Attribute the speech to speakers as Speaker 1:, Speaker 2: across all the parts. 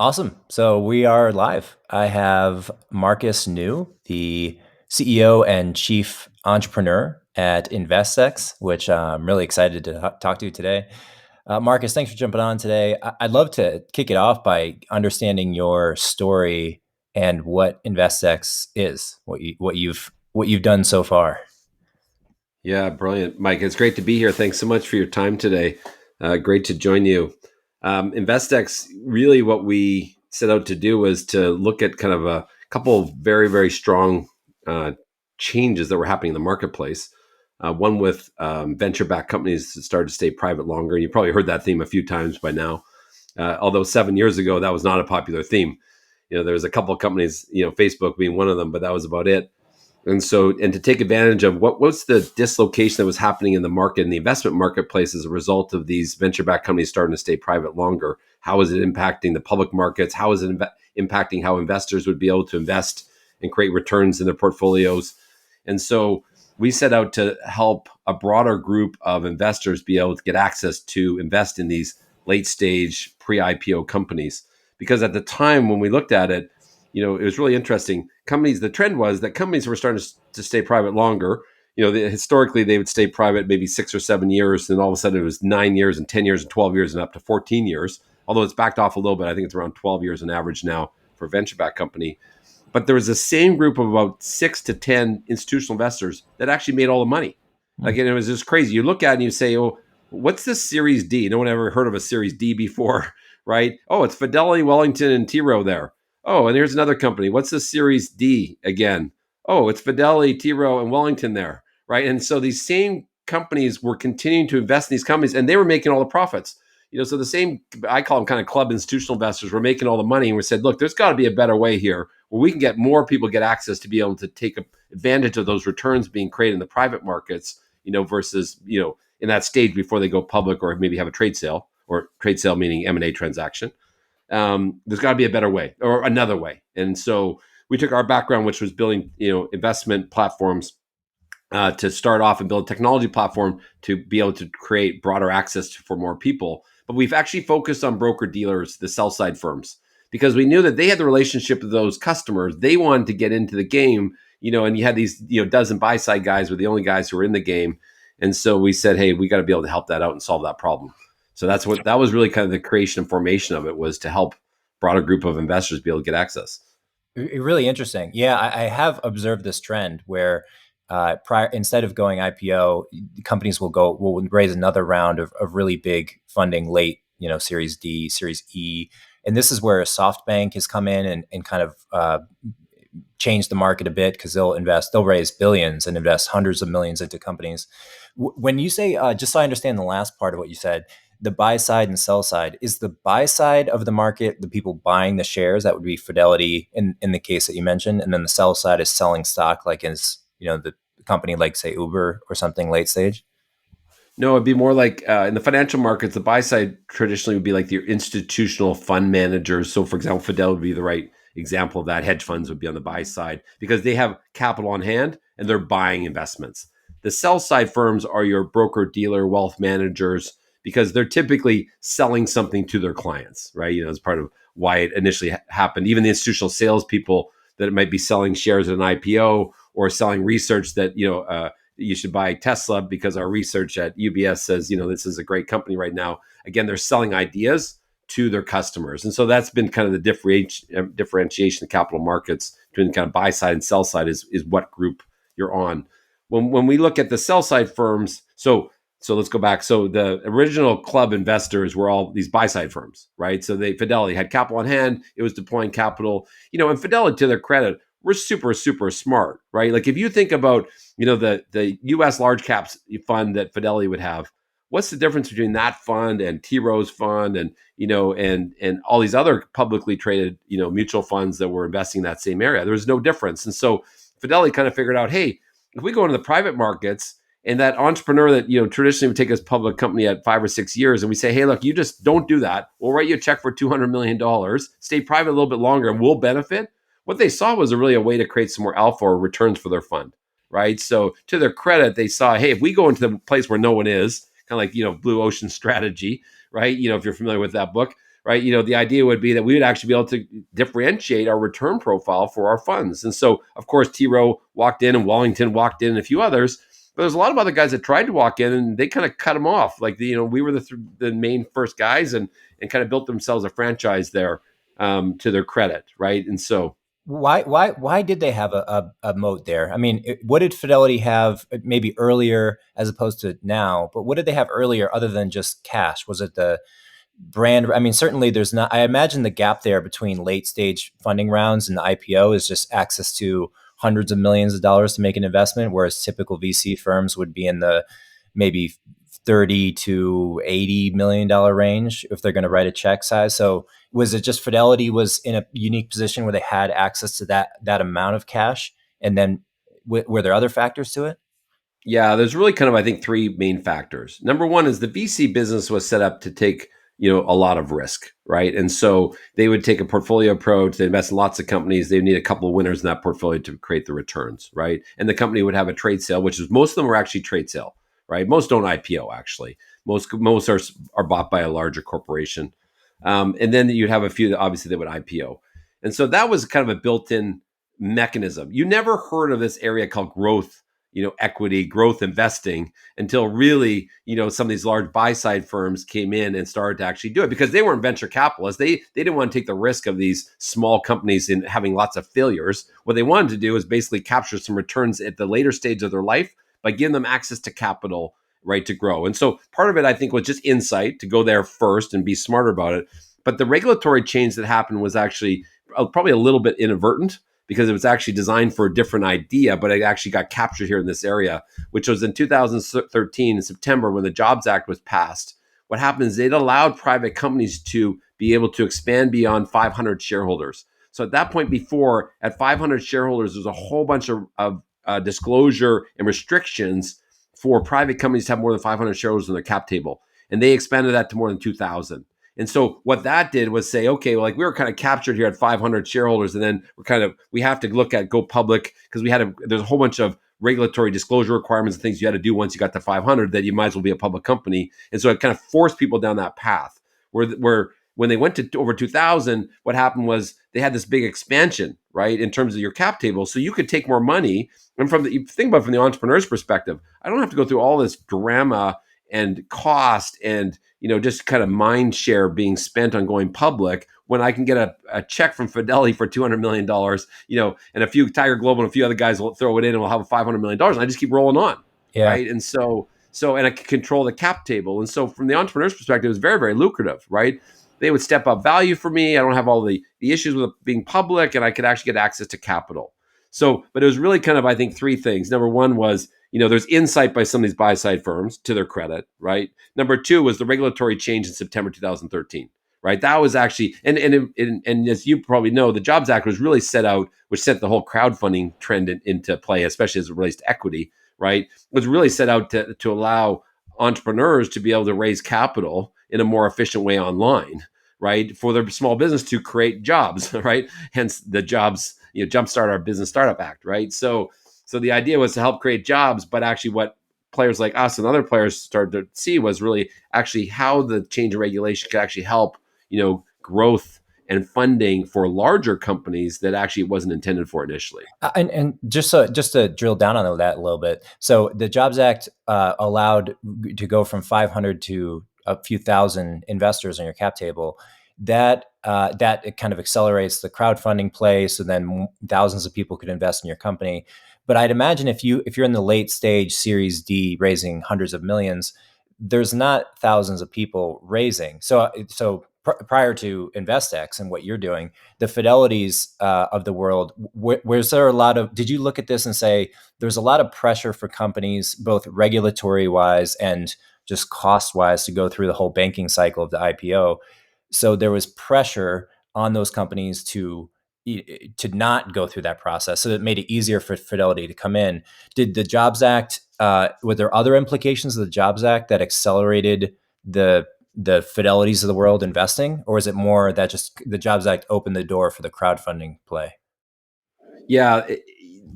Speaker 1: Awesome. So we are live. I have Marcus New, the CEO and chief entrepreneur at InvestX, which I'm really excited to talk to you today. Marcus, thanks for jumping on today. I'd love to kick it off by understanding your story and what InvestX is, what you've done so far.
Speaker 2: Yeah, brilliant, Mike. It's great to be here. Thanks so much for your time today. Great to join you. InvestX, really what we set out to do was to look at kind of a couple of very, very strong changes that were happening in the marketplace. One with venture-backed companies that started to stay private longer. You probably heard that theme a few times by now. Although 7 years ago, that was not a popular theme. There was a couple of companies, Facebook being one of them, but that was about it. And to take advantage of what's the dislocation that was happening in the market, in the investment marketplace, as a result of these venture-backed companies starting to stay private longer. How is it impacting the public markets? How is it impacting how investors would be able to invest and create returns in their portfolios? And so we set out to help a broader group of investors be able to get access to invest in these late stage pre-IPO companies. Because at the time when we looked at it, it was really interesting. The trend was that companies were starting to stay private longer. Historically they would stay private maybe 6 or 7 years, and all of a sudden it was 9 years and 10 years and 12 years and up to 14 years. Although it's backed off a little bit. I think it's around 12 years on average now for a venture-backed company. But there was the same group of about 6 to 10 institutional investors that actually made all the money. Like, and it was just crazy. You look at it and you say, oh, what's this Series D? No one ever heard of a Series D before, right? Oh, it's Fidelity, Wellington, and T. Rowe there. Oh, and here's another company. What's the Series D again? Oh, it's Fidelity, T. Rowe, and Wellington there, right? And so these same companies were continuing to invest in these companies, and they were making all the profits. So the same, I call them kind of club institutional investors, were making all the money, and we said, look, there's got to be a better way here where we can get more people get access to be able to take advantage of those returns being created in the private markets, versus, in that stage before they go public or maybe have a trade sale, or trade sale meaning M&A transaction. There's got to be a better way or another way. And so we took our background, which was building, investment platforms, to start off and build a technology platform to be able to create broader access for more people. But we've actually focused on broker dealers, the Sellside firms, because we knew that they had the relationship with those customers. They wanted to get into the game, and you had these, dozen Buyside guys were the only guys who were in the game. And so we said, hey, we got to be able to help that out and solve that problem. So that was really kind of the creation and formation of it, was to help broader group of investors be able to get access.
Speaker 1: Really interesting. Yeah, I have observed this trend where instead of going IPO, companies will raise another round of really big funding late, Series D, Series E, and this is where SoftBank has come in and kind of change the market a bit, because they'll raise billions and invest hundreds of millions into companies. When you say, just so I understand the last part of what you said, the buy side and sell side, is the buy side of the market the people buying the shares? That would be Fidelity in the case that you mentioned, and then the sell side is selling stock, like the company like, say, Uber or something late stage.
Speaker 2: No, it'd be more like, in the financial markets, the buy side traditionally would be like your institutional fund managers. So, for example, Fidelity would be the right example of that. Hedge funds would be on the buy side because they have capital on hand and they're buying investments. The sell side firms are your broker dealer, wealth managers, because they're typically selling something to their clients, right? As part of why it initially happened. Even the institutional salespeople that might be selling shares at an IPO or selling research that, you should buy Tesla because our research at UBS says, this is a great company right now. Again, they're selling ideas to their customers. And so that's been kind of the differentiation of capital markets between kind of buy side and sell side is what group you're on. When we look at the sell side firms, so let's go back. So the original club investors were all these buy side firms, right? So Fidelity had capital on hand. It was deploying capital, and Fidelity, to their credit, we're super, super smart, right? Like if you think about, the U.S. large caps fund that Fidelity would have, what's the difference between that fund and T. Rowe's fund and, and all these other publicly traded, mutual funds that were investing in that same area? There was no difference. And so Fidelity kind of figured out, hey, if we go into the private markets and that entrepreneur that, traditionally would take his public company at 5 or 6 years, and we say, hey, look, you just don't do that. We'll write you a check for $200 million, stay private a little bit longer, and we'll benefit. What they saw was a way to create some more alpha or returns for their fund, right? So to their credit, they saw, hey, if we go into the place where no one is, kind of like, blue ocean strategy, right? If you're familiar with that book, right? The idea would be that we would actually be able to differentiate our return profile for our funds. And so, of course, T. Rowe walked in and Wallington walked in and a few others. But there's a lot of other guys that tried to walk in and they kind of cut them off. Like, we were the main first guys and kind of built themselves a franchise there, to their credit, right? And so,
Speaker 1: Why did they have a moat there? I mean, what did Fidelity have maybe earlier as opposed to now? But what did they have earlier other than just cash? Was it the brand? I mean, certainly there's not. I imagine the gap there between late stage funding rounds and the IPO is just access to hundreds of millions of dollars to make an investment, whereas typical VC firms would be in the maybe 30 to 80 million dollar range if they're going to write a check size. So was it just Fidelity was in a unique position where they had access to that amount of cash, and then were there other factors to it?
Speaker 2: yeah, there's really kind of, I think, three main factors. Number one is the VC business was set up to take, a lot of risk, right? And so they would take a portfolio approach. They invest in lots of companies. They need a couple of winners in that portfolio to create the returns, right? And the company would have a trade sale, which is most of them are actually trade sale, right? Most don't IPO actually. Most are bought by a larger corporation, and then you'd have a few that obviously they would IPO. And so that was kind of a built-in mechanism. You never heard of this area called growth, equity, growth investing until really, some of these large buy side firms came in and started to actually do it because they weren't venture capitalists. They didn't want to take the risk of these small companies in having lots of failures. What they wanted to do is basically capture some returns at the later stage of their life by giving them access to capital, right, to grow. And so part of it, I think, was just insight to go there first and be smarter about it. But the regulatory change that happened was actually probably a little bit inadvertent because it was actually designed for a different idea, but it actually got captured here in this area, which was in 2013 in September when the Jobs Act was passed. What happened is it allowed private companies to be able to expand beyond 500 shareholders. So at that point before, at 500 shareholders, there's a whole bunch of disclosure and restrictions for private companies to have more than 500 shareholders on their cap table. And they expanded that to more than 2,000. And so what that did was say, okay, well, like we were kind of captured here at 500 shareholders, and then we have to look at go public because there's a whole bunch of regulatory disclosure requirements and things you had to do once you got to 500 that you might as well be a public company. And so it kind of forced people down that path where when they went to over 2,000, what happened was they had this big expansion, right, in terms of your cap table. So you could take more money. And think about it from the entrepreneur's perspective, I don't have to go through all this drama and cost and just kind of mind share being spent on going public when I can get a check from Fidelity for $200 million, and a few Tiger Global and a few other guys will throw it in and we'll have $500 million. And I just keep rolling on.
Speaker 1: Yeah.
Speaker 2: Right. And and I can control the cap table. And so from the entrepreneur's perspective, it was very, very lucrative, right? They would step up value for me. I don't have all the issues with being public and I could actually get access to capital. So, but it was really kind of, I think, three things. Number one was, there's insight by some of these buy side firms to their credit, right? Number two was the regulatory change in September 2013, right? That was actually, and as you probably know, the Jobs Act was really set out, which set the whole crowdfunding trend into play, especially as it relates to equity, right? It was really set out to allow entrepreneurs to be able to raise capital in a more efficient way online, right? For their small business to create jobs, right? Hence the jobs, Jumpstart Our Business Startup Act, right? So the idea was to help create jobs, but actually what players like us and other players started to see was really actually how the change in regulation could actually help, growth and funding for larger companies that actually it wasn't intended for initially.
Speaker 1: And just to drill down on that a little bit, so the Jobs Act allowed to go from 500 to a few thousand investors on your cap table. That it kind of accelerates the crowdfunding play, so then thousands of people could invest in your company. But I'd imagine if you're in the late stage Series D, raising hundreds of millions, there's not thousands of people raising. So prior to InvestX and what you're doing, the Fidelities of the world, where's there a lot of? Did you look at this and say there's a lot of pressure for companies, both regulatory wise and just cost wise, to go through the whole banking cycle of the IPO? So there was pressure on those companies to not go through that process. So it made it easier for Fidelity to come in. Did the Jobs Act, were there other implications of the Jobs Act that accelerated the Fidelities of the world investing? Or is it more that just the Jobs Act opened the door for the crowdfunding play?
Speaker 2: Yeah,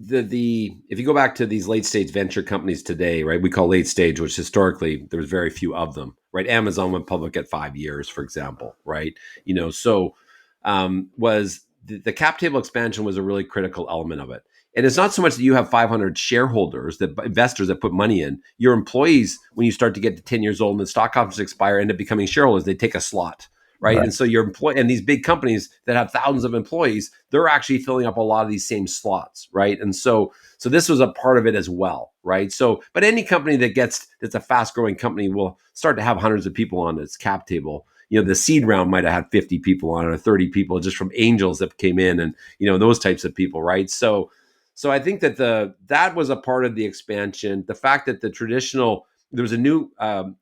Speaker 2: the if you go back to these late stage venture companies today, right? We call late stage, which historically there was very few of them, right? Amazon went public at 5 years, for example, right? So was the cap table expansion was a really critical element of it. And it's not so much that you have 500 shareholders, that investors that put money in. Your employees, when you start to get to 10 years old and the stock options expire, end up becoming shareholders. They take a slot, right?
Speaker 1: Right.
Speaker 2: And so your employee and these big companies that have thousands of employees, they're actually filling up a lot of these same slots, right? And so this was a part of it as well, right? So, but any company that's a fast growing company will start to have hundreds of people on its cap table. The seed round might have had 50 people on it, or 30 people just from angels that came in, and those types of people, right? So I think that that was a part of the expansion. The fact that there was a new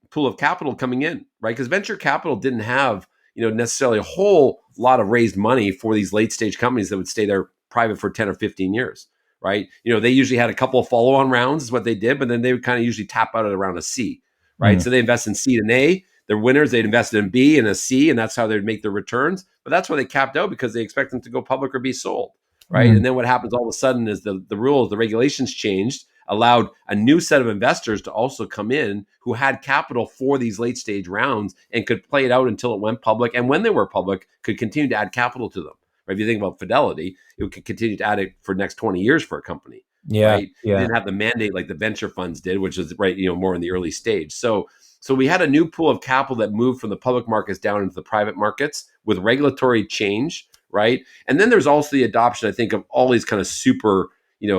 Speaker 2: pool of capital coming in, right? Because venture capital didn't have necessarily a whole lot of raised money for these late stage companies that would stay there private for 10 or 15 years, right? They usually had a couple of follow-on rounds is what they did, but then they would kind of usually tap out at around a C, right?
Speaker 1: Mm.
Speaker 2: So they invest in seed and A. They're winners. They'd invested in B and a C, and that's how they'd make their returns. But that's why they capped out, because they expect them to go public or be sold, right?
Speaker 1: Mm.
Speaker 2: And then what happens all of a sudden is the rules, the regulations changed, allowed a new set of investors to also come in who had capital for these late stage rounds and could play it out until it went public. And when they were public, could continue to add capital to them. Right? If you think about Fidelity, it could continue to add it for the next 20 years for a company,
Speaker 1: Yeah.
Speaker 2: right? It
Speaker 1: Yeah.
Speaker 2: didn't have the mandate like the venture funds did, which is right, more in the early stage. So we had a new pool of capital that moved from the public markets down into the private markets with regulatory change, right? And then there's also the adoption, I think, of all these kind of super,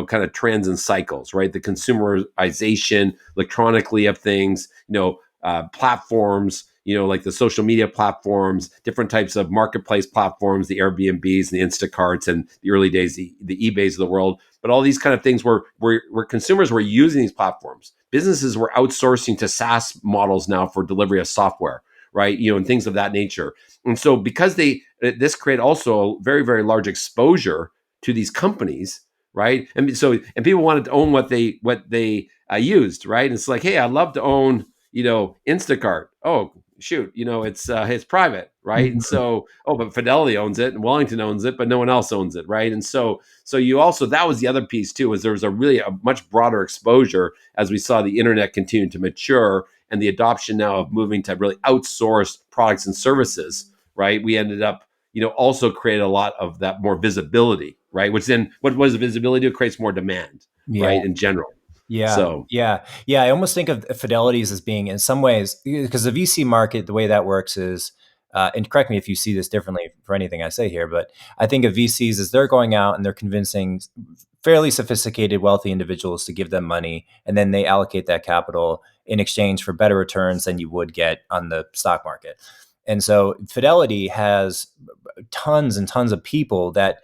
Speaker 2: kind of trends and cycles, right? The consumerization electronically of things, platforms, like the social media platforms, different types of marketplace platforms, the Airbnbs and the Instacarts and the early days, the eBays of the world. But all these kind of things where consumers were using these platforms. Businesses were outsourcing to SaaS models now for delivery of software, right? And things of that nature. And so because this created also a very, very large exposure to these companies, right? And people wanted to own what they used, right? And it's like, hey, I'd love to own, Instacart. Oh, shoot, it's private, right? And
Speaker 1: Mhm.
Speaker 2: so, but Fidelity owns it and Wellington owns it, but no one else owns it, right? And so you also, that was the other piece too, was there was a much broader exposure as we saw the internet continue to mature and the adoption now of moving to really outsourced products and services, right? We ended up, also created a lot of that more visibility, right? Which then, what was the visibility? It creates more demand,
Speaker 1: Yeah.
Speaker 2: right? In general.
Speaker 1: Yeah.
Speaker 2: So,
Speaker 1: Yeah. Yeah. I almost think of Fidelities as being, in some ways, because the VC market, the way that works is, and correct me if you see this differently for anything I say here, but I think of VCs as they're going out and they're convincing fairly sophisticated, wealthy individuals to give them money, and then they allocate that capital in exchange for better returns than you would get on the stock market. And so Fidelity has tons and tons of people that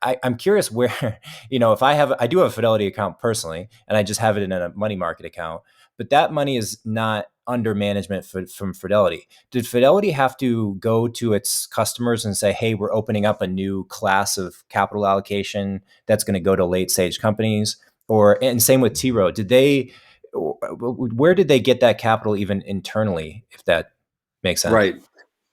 Speaker 1: I'm curious where, if I do have a Fidelity account personally, and I just have it in a money market account, but that money is not under management from Fidelity. Did Fidelity have to go to its customers and say, hey, we're opening up a new class of capital allocation that's going to go to late stage companies? And same with T Rowe. Where did they get that capital even internally, if that makes sense?
Speaker 2: right.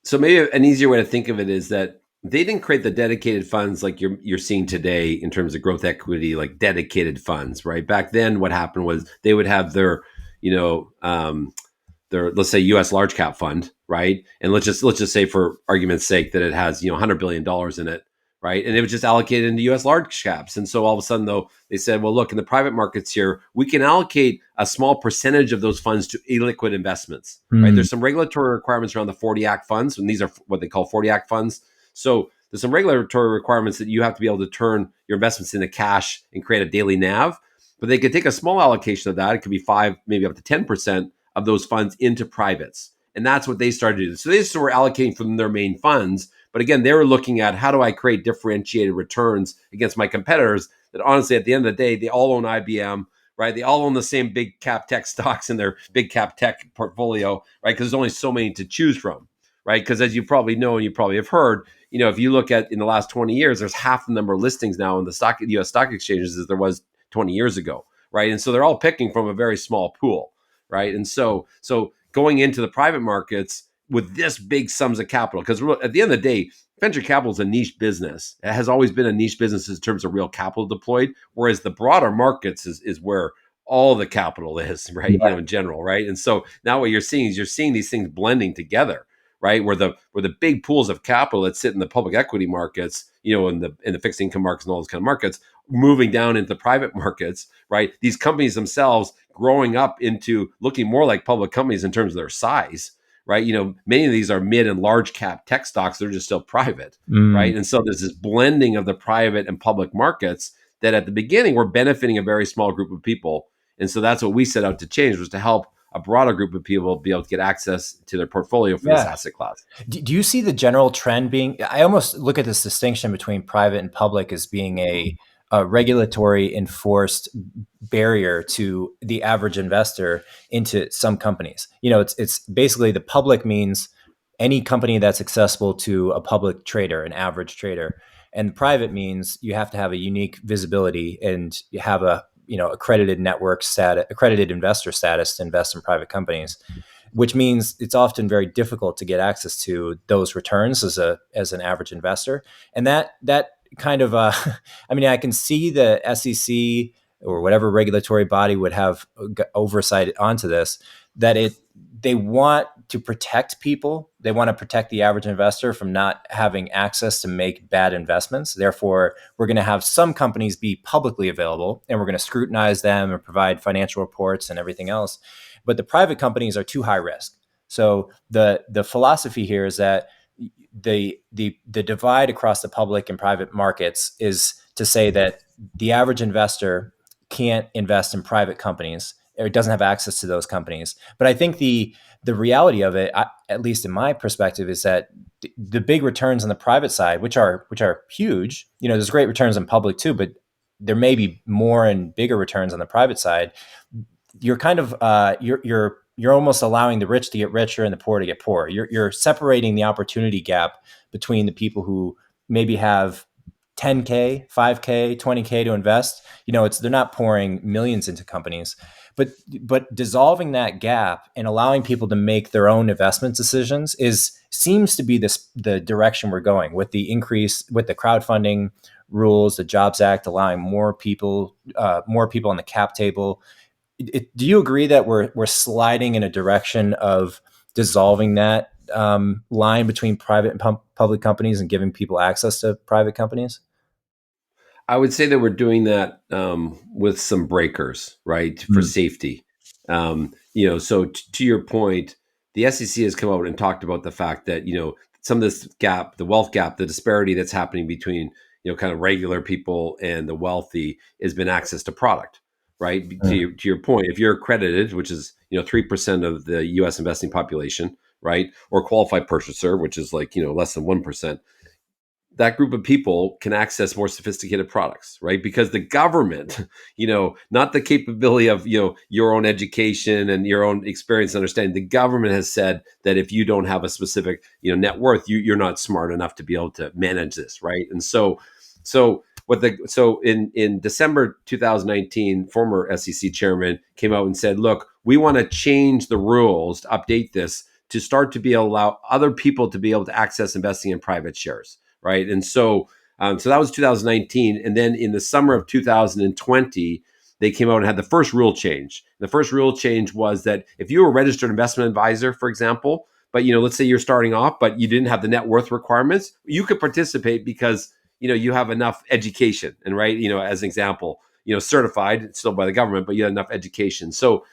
Speaker 2: So maybe an easier way to think of it is that they didn't create the dedicated funds like you're seeing today in terms of growth equity, like dedicated funds, right? Back then, what happened was they would have their, their, let's say, U.S. large cap fund, right? And let's just say, for argument's sake, that it has $100 billion in it, right? And it was just allocated into U.S. large caps. And so all of a sudden, though, they said, well, look, in the private markets here, we can allocate a small percentage of those funds to illiquid investments, right?
Speaker 1: Mm.
Speaker 2: There's some regulatory requirements around the 40 Act funds, and these are what they call 40 Act funds. So there's some regulatory requirements that you have to be able to turn your investments into cash and create a daily NAV. But they could take a small allocation of that. It could be 5, maybe up to 10% of those funds into privates. And that's what they started to do. So they just were allocating from their main funds. But again, they were looking at, how do I create differentiated returns against my competitors that honestly, at the end of the day, they all own IBM, right? They all own the same big cap tech stocks in their big cap tech portfolio, right? Because there's only so many to choose from, right? Because as you probably know, and you probably have heard, if you look at in the last 20 years, there's half the number of listings now in the U.S. stock exchanges as there was 20 years ago, right? And so they're all picking from a very small pool, right? And so going into the private markets, with this big sums of capital. Because at the end of the day, venture capital is a niche business. It has always been a niche business in terms of real capital deployed, whereas the broader markets is where all the capital is, right?
Speaker 1: Right.
Speaker 2: In general, right? And so now what you're seeing is these things blending together, right? Where the big pools of capital that sit in the public equity markets, in the fixed income markets and all those kind of markets, moving down into the private markets, right? These companies themselves growing up into looking more like public companies in terms of their size, right? Many of these are mid and large cap tech stocks. They're just still private,
Speaker 1: Mm.
Speaker 2: right? And so there's this blending of the private and public markets that at the beginning were benefiting a very small group of people. And so that's what we set out to change, was to help a broader group of people be able to get access to their portfolio for this
Speaker 1: Yeah.
Speaker 2: asset class.
Speaker 1: Do you see the general trend being? I almost look at this distinction between private and public as being a regulatory enforced barrier to the average investor into some companies. It's basically the public means any company that's accessible to a public trader, an average trader, and the private means you have to have a unique visibility and you have a accredited network status, accredited investor status to invest in private companies, which means it's often very difficult to get access to those returns as an average investor. And that kind of I mean, I can see the SEC or whatever regulatory body would have oversight onto this, that they want to protect people. They want to protect the average investor from not having access to make bad investments. Therefore, we're going to have some companies be publicly available and we're going to scrutinize them and provide financial reports and everything else. But the private companies are too high risk. So the philosophy here is that the divide across the public and private markets is to say that the average investor can't invest in private companies, or it doesn't have access to those companies. But I think the reality of it, at least in my perspective, is that the big returns on the private side, which are huge, there's great returns in public too, but there may be more and bigger returns on the private side. You're kind of you're almost allowing the rich to get richer and the poor to get poorer. You're separating the opportunity gap between the people who maybe have 10K, 5K, 20K to invest. They're not pouring millions into companies, but dissolving that gap and allowing people to make their own investment decisions seems to be the direction we're going with the increase, with the crowdfunding rules, the Jobs Act allowing more people on the cap table. Do you agree that we're sliding in a direction of dissolving that line between private and public companies and giving people access to private companies?
Speaker 2: I would say that we're doing that with some breakers, right, for
Speaker 1: Mm.
Speaker 2: safety. So to your point, the SEC has come out and talked about the fact that some of this gap, the wealth gap, the disparity that's happening between kind of regular people and the wealthy, has been access to product, right?
Speaker 1: Mm.
Speaker 2: To your point, if you're accredited, which is 3% of the U.S. investing population, right, or qualified purchaser, which is like less than 1%. That group of people can access more sophisticated products, right? Because the government, not the capability of, your own education and your own experience and understanding. The government has said that if you don't have a specific, net worth, you're not smart enough to be able to manage this, right? And so in December 2019, former SEC chairman came out and said, look, we want to change the rules to update this to start to allow other people to be able to access investing in private shares. Right. And so that was 2019. And then in the summer of 2020, they came out and had the first rule change. The first rule change was that if you were a registered investment advisor, for example, but let's say you're starting off, but you didn't have the net worth requirements, you could participate because you have enough education. And right, as an example, certified still by the government, but you have enough education. So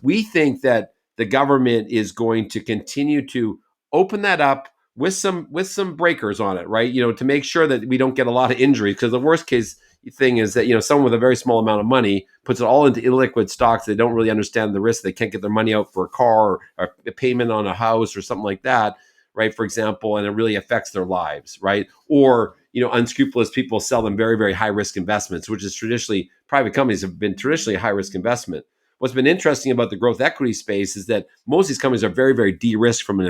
Speaker 2: we think that the government is going to continue to open that up with some breakers on it, right? To make sure that we don't get a lot of injuries, because the worst case thing is that someone with a very small amount of money puts it all into illiquid stocks. They don't really understand the risk. They can't get their money out for a car or a payment on a house or something like that, right? For example, and it really affects their lives, right? Or unscrupulous people sell them very, very high risk investments, which is traditionally, private companies have been traditionally a high risk investment. What's been interesting about the growth equity space is that most of these companies are very, very de-risked from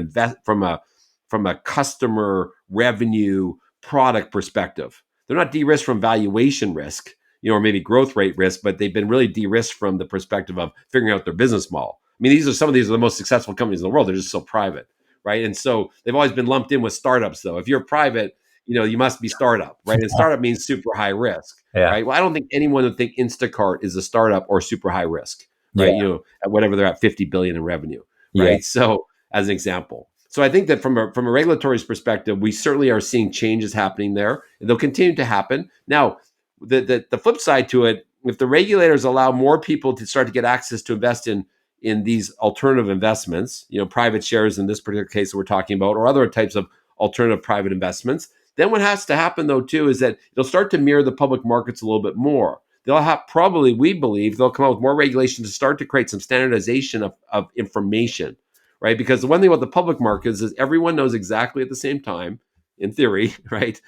Speaker 2: a customer revenue product perspective. They're not de-risked from valuation risk, or maybe growth rate risk, but they've been really de-risked from the perspective of figuring out their business model. I mean, these are the most successful companies in the world. They're just so private, right? And so they've always been lumped in with startups, though. If you're private, you must be startup, right? And startup means super high risk,
Speaker 1: Yeah.
Speaker 2: right? Well, I don't think anyone would think Instacart is a startup or super high risk,
Speaker 1: Yeah.
Speaker 2: right? At whatever they're at, 50 billion in revenue,
Speaker 1: Yeah.
Speaker 2: right? So as an example. So I think that from a regulatory perspective, we certainly are seeing changes happening there. And they'll continue to happen. Now, the flip side to it, if the regulators allow more people to start to get access to invest in these alternative investments, private shares in this particular case that we're talking about, or other types of alternative private investments, then what has to happen though too is that it'll start to mirror the public markets a little bit more. They'll have probably, we believe, they'll come out with more regulation to start to create some standardization of information, right? Because the one thing about the public markets is everyone knows exactly at the same time, in theory, right?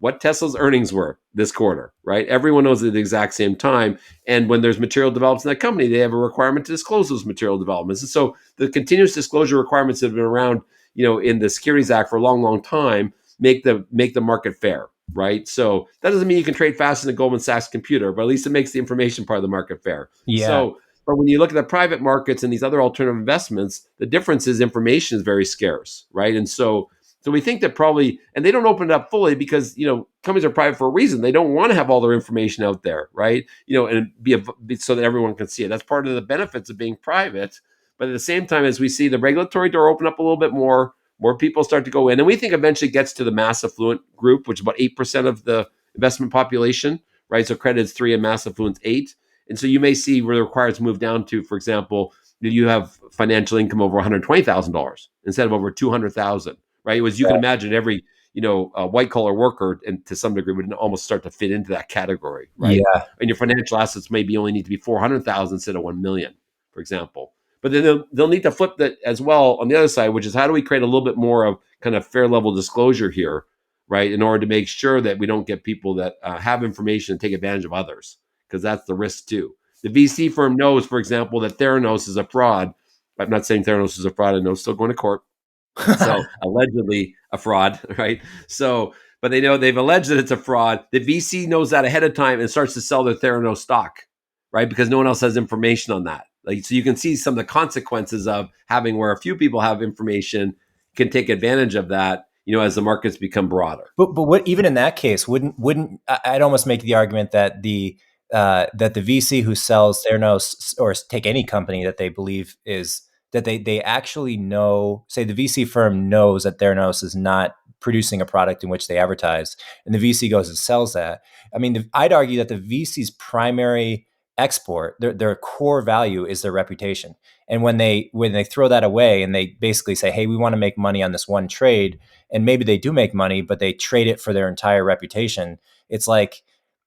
Speaker 2: What Tesla's earnings were this quarter, right? Everyone knows at the exact same time. And when there's material developments in that company, they have a requirement to disclose those material developments. And so the continuous disclosure requirements that have been around, in the Securities Act for a long, long time make the market fair, right? So that doesn't mean you can trade faster than a Goldman Sachs computer, but at least it makes the information part of the market fair.
Speaker 1: Yeah.
Speaker 2: So, but when you look at the private markets and these other alternative investments, the difference is information is very scarce, right? And so we think that probably, and they don't open it up fully because companies are private for a reason. They don't want to have all their information out there, right? And be so that everyone can see it. That's part of the benefits of being private. But at the same time, as we see the regulatory door open up a little bit more people start to go in, and we think eventually it gets to the mass affluent group, which is about 8% of the investment population, right? So credit is 3 and mass affluent 8. And so you may see where the requirements move down to, for example, you have financial income over $120,000 instead of over 200,000. Right? You can imagine every, white collar worker, and to some degree would almost start to fit into that category, right?
Speaker 1: Yeah.
Speaker 2: And your financial assets maybe only need to be 400,000 instead of 1 million, for example. But then they'll need to flip that as well on the other side, which is how do we create a little bit more of kind of fair level disclosure here, right? In order to make sure that we don't get people that have information and take advantage of others, because that's the risk too. The VC firm knows, for example, that Theranos is a fraud. I'm not saying Theranos is a fraud. I know it's still going to court. So allegedly a fraud, right? So, but they know they've alleged that it's a fraud. The VC knows that ahead of time and starts to sell their Theranos stock, right? Because no one else has information on that. So you can see some of the consequences of having where a few people have information can take advantage of that, as the markets become broader.
Speaker 1: But what, even in that case, wouldn't I'd almost make the argument that the VC who sells Theranos, or take any company that they believe is, that they actually know, say the VC firm knows that Theranos is not producing a product in which they advertise, and the VC goes and sells that. I mean, I'd argue that the VC's primary export, their core value, is their reputation. And when they throw that away and they basically say, hey, we want to make money on this one trade, and maybe they do make money, but they trade it for their entire reputation, it's like,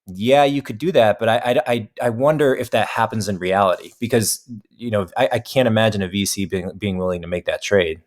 Speaker 1: yeah, you could do that, but I wonder if that happens in reality, because I can't imagine a VC being willing to make that trade.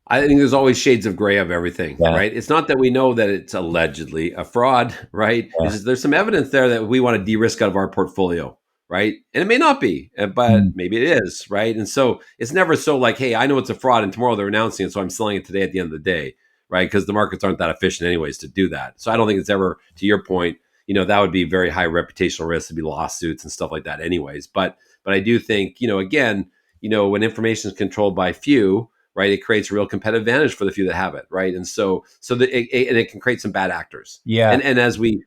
Speaker 2: I think there's always shades of gray of everything,
Speaker 1: Yeah.
Speaker 2: right? It's not that we know that it's allegedly a fraud, right?
Speaker 1: Yeah.
Speaker 2: It's just, there's some evidence there that we want to de-risk out of our portfolio, right? And it may not be, but maybe it is, right? And so it's never so like, hey, I know it's a fraud and tomorrow they're announcing it, so I'm selling it today at the end of the day, right? Because the markets aren't that efficient anyways to do that. So I don't think it's ever, to your point, that would be very high reputational risk, to be lawsuits and stuff like that anyways. But I do think, again, when information is controlled by few, right, it creates a real competitive advantage for the few that have it, right? And so and it can create some bad actors.
Speaker 1: Yeah.
Speaker 2: And as we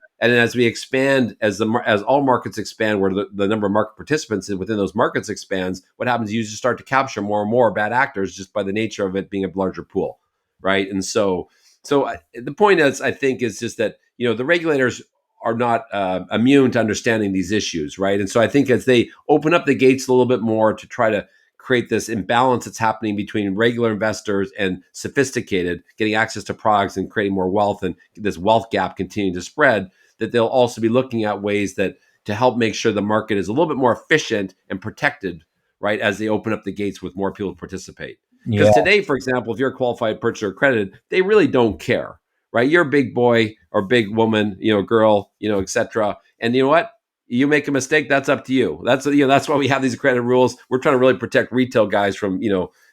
Speaker 2: expand, as all markets expand, where the number of market participants within those markets expands, what happens is you just start to capture more and more bad actors just by the nature of it being a larger pool, right? And so the point is, I think, is just that the regulators are not immune to understanding these issues, right? And so I think as they open up the gates a little bit more to try to create this imbalance that's happening between regular investors and sophisticated, getting access to products and creating more wealth, and this wealth gap continuing to spread, that they'll also be looking at ways that to help make sure the market is a little bit more efficient and protected, right, as they open up the gates with more people to participate. Because today, for example, if you're a qualified purchaser accredited, they really don't care, right? You're a big boy or big woman, girl, etc. And you know what? You make a mistake, that's up to you. That's why we have these accredited rules. We're trying to really protect retail guys from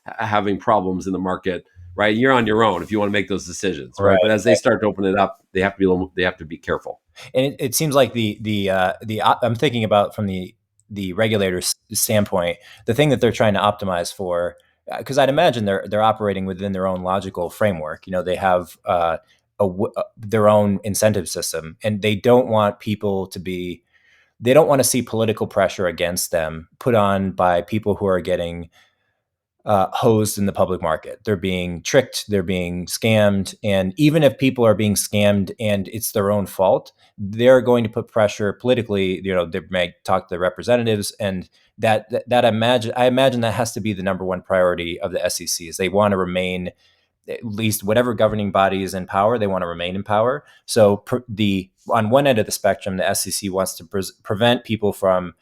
Speaker 2: having problems in the market, right? You're on your own if you want to make those decisions, right? But as they start to open it up, they have to be careful.
Speaker 1: And it seems like I'm thinking about from the regulator's standpoint, the thing that they're trying to optimize for because I'd imagine they're operating within their own logical framework. They have their own incentive system, and they don't want people to be. They don't want to see political pressure against them put on by people who are getting hosed in the public market. They're being tricked, they're being scammed. And even if people are being scammed and it's their own fault, they're going to put pressure politically. They may talk to their representatives, and I imagine that has to be the number one priority of the SEC. Is they want to remain, at least whatever governing body is in power, they want to remain in power. So on one end of the spectrum, the SEC wants to prevent people from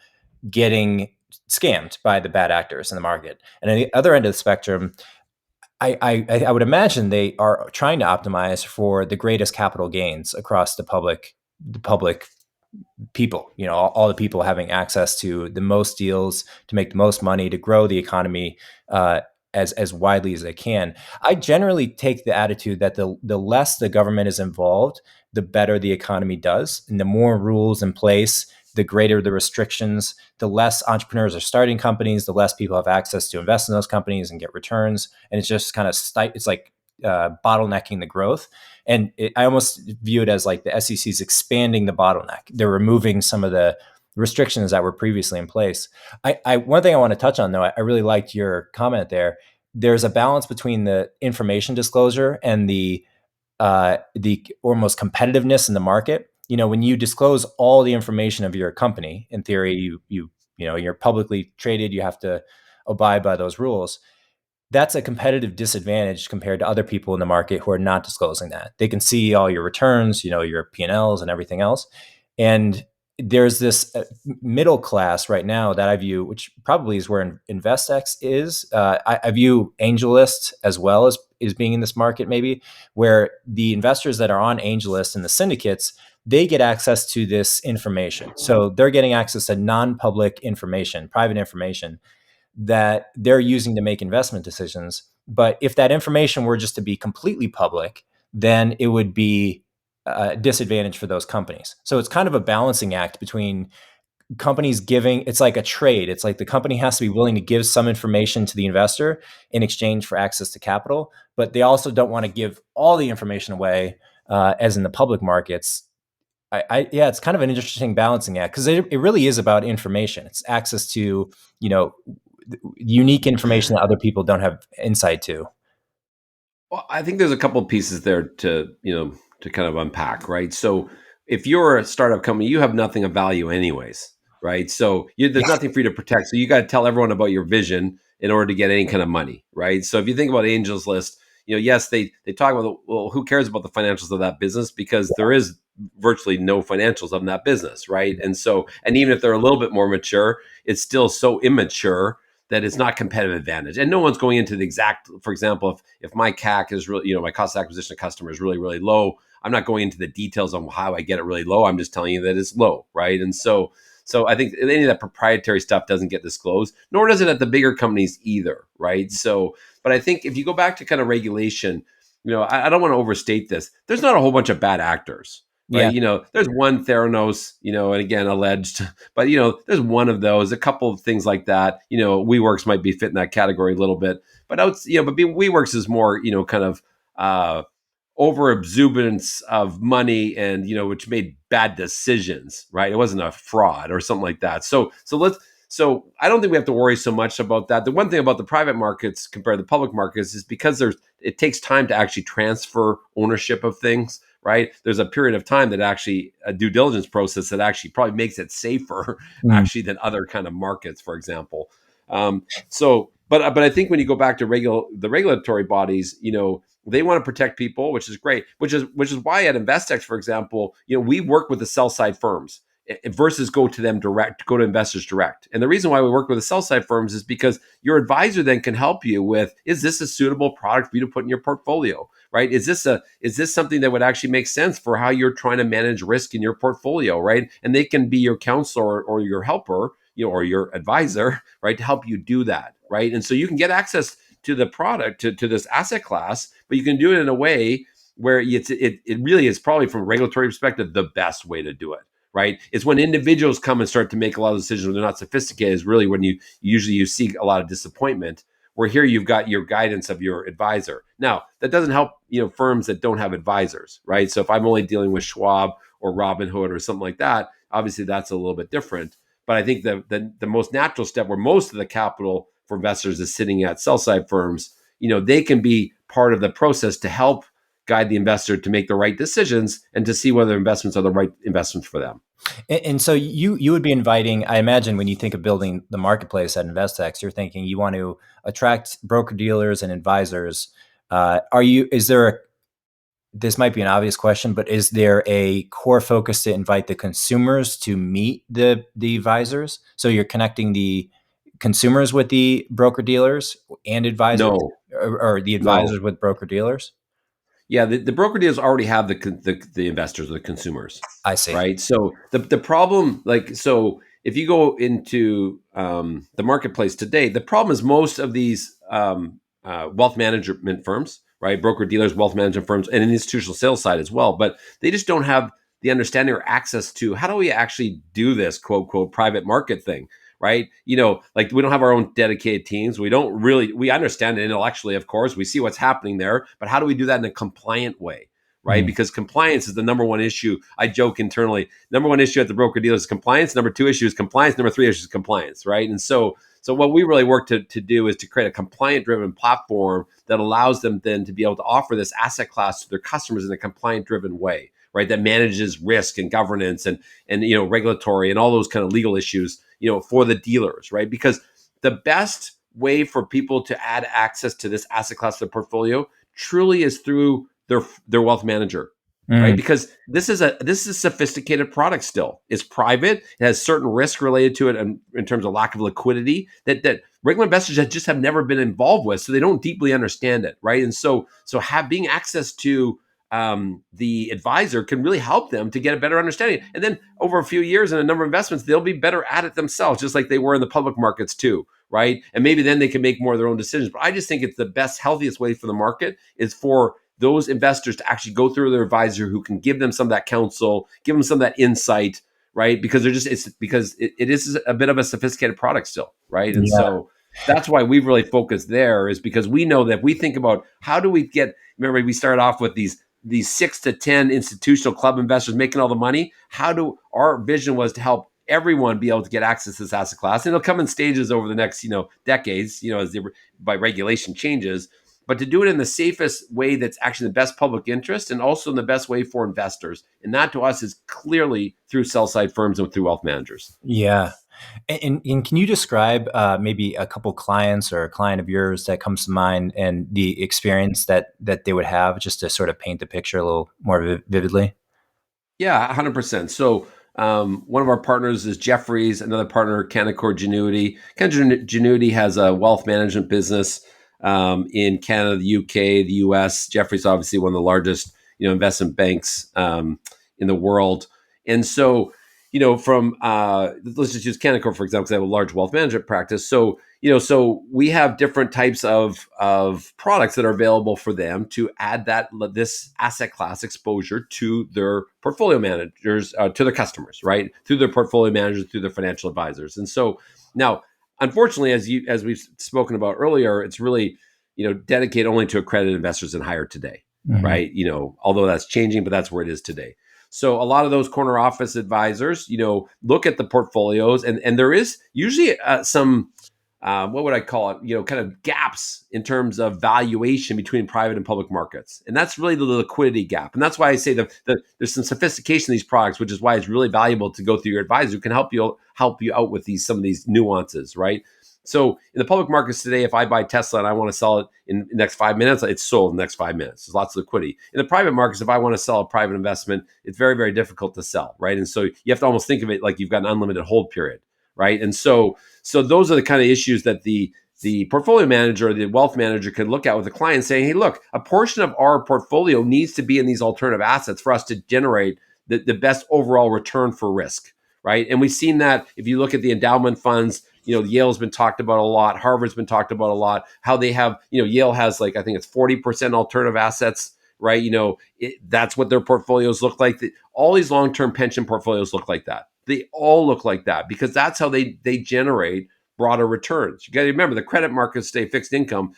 Speaker 1: getting scammed by the bad actors in the market. And on the other end of the spectrum, I would imagine they are trying to optimize for the greatest capital gains across the public people. All the people having access to the most deals, to make the most money, to grow the economy as widely as they can. I generally take the attitude that the less the government is involved, the better the economy does, and the more rules in place, the greater the restrictions, the less entrepreneurs are starting companies, the less people have access to invest in those companies and get returns. And it's just kind of, it's like bottlenecking the growth. And I almost view it as like the SEC is expanding the bottleneck. They're removing some of the restrictions that were previously in place. One thing I want to touch on, though, I really liked your comment there. There's a balance between the information disclosure and the almost competitiveness in the market. When you disclose all the information of your company, in theory, you're publicly traded, you have to abide by those rules. That's a competitive disadvantage compared to other people in the market who are not disclosing that. They can see all your returns, your P&Ls and everything else. And there's this middle class right now that I view, which probably is where InvestX is. I view AngelList as well as being in this market, maybe, where the investors that are on AngelList and the syndicates, they get access to this information. So they're getting access to non-public information, private information that they're using to make investment decisions. But if that information were just to be completely public, then it would be a disadvantage for those companies. So it's kind of a balancing act between companies giving, it's like a trade. It's like the company has to be willing to give some information to the investor in exchange for access to capital, but they also don't want to give all the information away as in the public markets. Yeah, it's kind of an interesting balancing act because it really is about information. It's access to, unique information that other people don't have insight to.
Speaker 2: Well, I think there's a couple of pieces there to kind of unpack, right? So if you're a startup company, you have nothing of value anyways, right? So there's nothing for you to protect. So you got to tell everyone about your vision in order to get any kind of money, right? So if you think about Angels List, yes, they talk about, well, who cares about the financials of that business? Because there is virtually no financials of that business, right? And even if they're a little bit more mature, it's still so immature that it's not competitive advantage. And no one's going into the exact, for example, if my CAC is really, my cost of acquisition of customer is really, really low, I'm not going into the details on how I get it really low. I'm just telling you that it's low, right? And so I think any of that proprietary stuff doesn't get disclosed, nor does it at the bigger companies either, right? So, but I think if you go back to kind of regulation, I don't want to overstate this. There's not a whole bunch of bad actors, right?
Speaker 1: Yeah.
Speaker 2: There's one Theranos, and again, alleged, but, there's one of those, a couple of things like that. WeWorks might be fit in that category a little bit, but WeWorks is more, kind of over exuberance of money and, which made bad decisions, right? It wasn't a fraud or something like that. So I don't think we have to worry so much about that. The one thing about the private markets compared to the public markets is because it takes time to actually transfer ownership of things, right? There's a period of time that actually a due diligence process that actually probably makes it safer actually than other kind of markets, for example. But I think when you go back to the regulatory bodies, they want to protect people, which is great, which is why at InvestX, for example, we work with the sell side firms versus go to investors direct. And the reason why we work with the sell side firms is because your advisor then can help you with, is this a suitable product for you to put in your portfolio, right? Is this something that would actually make sense for how you're trying to manage risk in your portfolio, right? And they can be your counselor or your helper, or your advisor, right, to help you do that, right? And so you can get access to the product, to this asset class, but you can do it in a way where it really is probably from a regulatory perspective the best way to do it, right? It's when individuals come and start to make a lot of decisions when they're not sophisticated is really when you see a lot of disappointment, where here you've got your guidance of your advisor. Now, that doesn't help, firms that don't have advisors, right? So if I'm only dealing with Schwab or Robinhood or something like that, obviously that's a little bit different. But I think the most natural step where most of the capital for investors is sitting at sell-side firms, they can be part of the process to help guide the investor to make the right decisions and to see whether investments are the right investments for them.
Speaker 1: And so you would be inviting, I imagine, when you think of building the marketplace at InvestX, you're thinking you want to attract broker dealers and advisors. Is there this might be an obvious question, but is there a core focus to invite the consumers to meet the advisors? So you're connecting the consumers with the broker dealers and advisors,
Speaker 2: No,
Speaker 1: or the
Speaker 2: no.
Speaker 1: advisors with broker dealers?
Speaker 2: Yeah, the broker dealers already have the investors or the consumers,
Speaker 1: I see.
Speaker 2: right? So the problem, so if you go into the marketplace today, the problem is most of these wealth management firms, right? Broker dealers, wealth management firms, and an institutional sales side as well, but they just don't have the understanding or access to how do we actually do this quote quote private market thing, right? Like we don't have our own dedicated teams. We understand it intellectually, of course. We see what's happening there, but how do we do that in a compliant way, right?
Speaker 1: Mhm.
Speaker 2: Because compliance is the number one issue. I joke internally, number one issue at the broker dealer is compliance. Number two issue is compliance. Number three issue is compliance, right? And so what we really work to do is to create a compliant driven platform that allows them then to be able to offer this asset class to their customers in a compliant driven way, right? That manages risk and governance and regulatory and all those kind of legal issues, for the dealers, right? Because the best way for people to add access to this asset class to their portfolio truly is through their wealth manager, right?
Speaker 1: Mm.
Speaker 2: Because this is a sophisticated product still. It's private. It has certain risk related to it in terms of lack of liquidity that regular investors just have never been involved with, so they don't deeply understand it, right? And so being access to the advisor can really help them to get a better understanding. And then over a few years and a number of investments, they'll be better at it themselves, just like they were in the public markets too, right? And maybe then they can make more of their own decisions. But I just think it's the best, healthiest way for the market is for those investors to actually go through their advisor who can give them some of that counsel, give them some of that insight, right? Because it is a bit of a sophisticated product still, right? And
Speaker 1: Yeah.
Speaker 2: so that's why we've really focused there, is because we know that if we think about how do we remember we started off with these 6 to 10 institutional club investors making all the money. Our vision was to help everyone be able to get access to this asset class. And it'll come in stages over the next, decades, as by regulation changes, but to do it in the safest way that's actually the best public interest and also in the best way for investors. And that to us is clearly through sell-side firms and through wealth managers.
Speaker 1: Yeah. And can you describe maybe a couple clients or a client of yours that comes to mind and the experience that they would have, just to sort of paint the picture a little more vividly?
Speaker 2: Yeah, 100%. So one of our partners is Jefferies, another partner, Canaccord Genuity. Canaccord Genuity has a wealth management business in Canada, the UK, the US. Jefferies, obviously one of the largest, investment banks in the world. And so, from let's just use Canaccord for example, because they have a large wealth management practice. So, so we have different types of products that are available for them to add this asset class exposure to their portfolio managers, to their customers, right? Through their portfolio managers, through their financial advisors. And so now, unfortunately, as we've spoken about earlier, it's really, dedicated only to accredited investors and higher today,
Speaker 1: Mhm.
Speaker 2: right? Although that's changing, but that's where it is today. So a lot of those corner office advisors, look at the portfolios, and there is usually some, what would I call it? Kind of gaps in terms of valuation between private and public markets, and that's really the liquidity gap. And that's why I say that there's some sophistication in these products, which is why it's really valuable to go through your advisor who can help you out with some of these nuances, right? So in the public markets today, if I buy Tesla and I want to sell it in the next 5 minutes, it's sold in the next 5 minutes. There's lots of liquidity. In the private markets, if I want to sell a private investment, it's very, very difficult to sell, right? And so you have to almost think of it like you've got an unlimited hold period, right? And so those are the kind of issues that the portfolio manager or the wealth manager could look at with the client saying, hey, look, a portion of our portfolio needs to be in these alternative assets for us to generate the best overall return for risk, right? And we've seen that if you look at the endowment funds, Yale's been talked about a lot. Harvard's been talked about a lot. How they have, Yale has I think it's 40% alternative assets, right? That's what their portfolios look like. All these long-term pension portfolios look like that. They all look like that because that's how they generate broader returns. You got to remember the credit markets stay fixed income,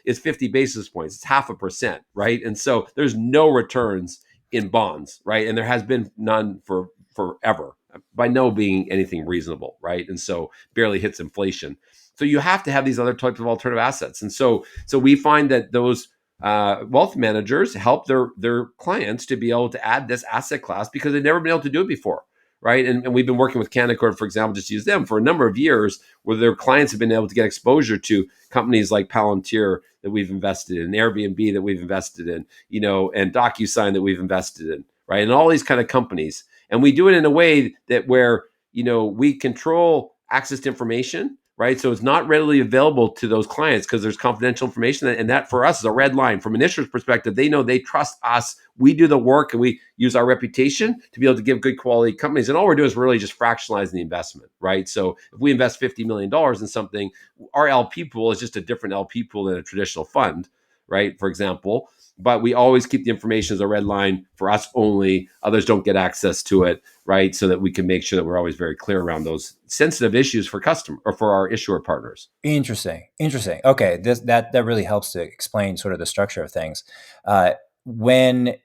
Speaker 2: is 50 basis points. It's 0.5%, right? And so there's no returns in bonds, right? And there has been none for forever, by no being anything reasonable, right? And so barely hits inflation. So you have to have these other types of alternative assets. And so we find that those wealth managers help their clients to be able to add this asset class because they've never been able to do it before, right? And we've been working with Canaccord, for example, just use them for a number of years, where their clients have been able to get exposure to companies like Palantir that we've invested in, Airbnb that we've invested in, and DocuSign that we've invested in, right? And all these kind of companies. And we do it in a way that where, we control access to information, right? So it's not readily available to those clients because there's confidential information. And that for us is a red line. From an issuer's perspective, they know they trust us. We do the work and we use our reputation to be able to give good quality companies. And all we're doing is really just fractionalizing the investment, right? So if we invest $50 million in something, our LP pool is just a different LP pool than a traditional fund, right? For example. But we always keep the information as a red line for us only. Others don't get access to it, right? So that we can make sure that we're always very clear around those sensitive issues for customer or for our issuer partners.
Speaker 1: Interesting. Okay, that really helps to explain sort of the structure of things. When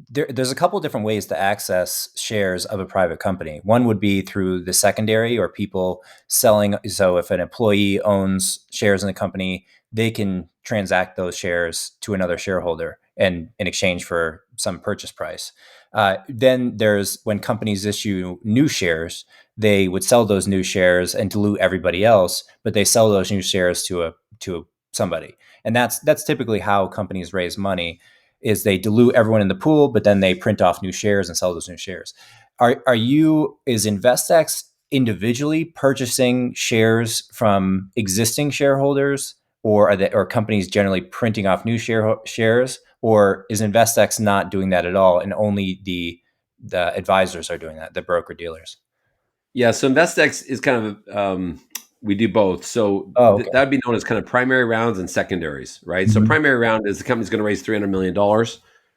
Speaker 1: there's a couple of different ways to access shares of a private company. One would be through the secondary, or people selling. So if an employee owns shares in the company, they can transact those shares to another shareholder and in exchange for some purchase price. Then there's when companies issue new shares, they would sell those new shares and dilute everybody else, but they sell those new shares to somebody. And that's typically how companies raise money, is they dilute everyone in the pool, but then they print off new shares and sell those new shares. Is InvestX individually purchasing shares from existing shareholders, or are companies generally printing off new shares, or is InvestX not doing that at all, and only the advisors are doing that, the broker dealers?
Speaker 2: Yeah, so InvestX is kind of we do both. So
Speaker 1: Okay.
Speaker 2: that would be known as kind of primary rounds and secondaries, right? So
Speaker 1: Mm-hmm.
Speaker 2: primary round is the company's going to raise $300 million,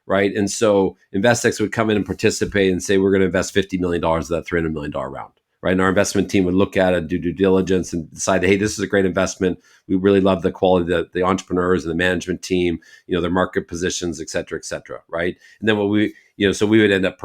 Speaker 2: right? And so InvestX would come in and participate and say, we're going to invest $50 million of that $300 million round, right? And our investment team would look at it, do due diligence, and decide, hey, this is a great investment. We really love the quality of the entrepreneurs and the management team, their market positions, et cetera, right? And then so we would end up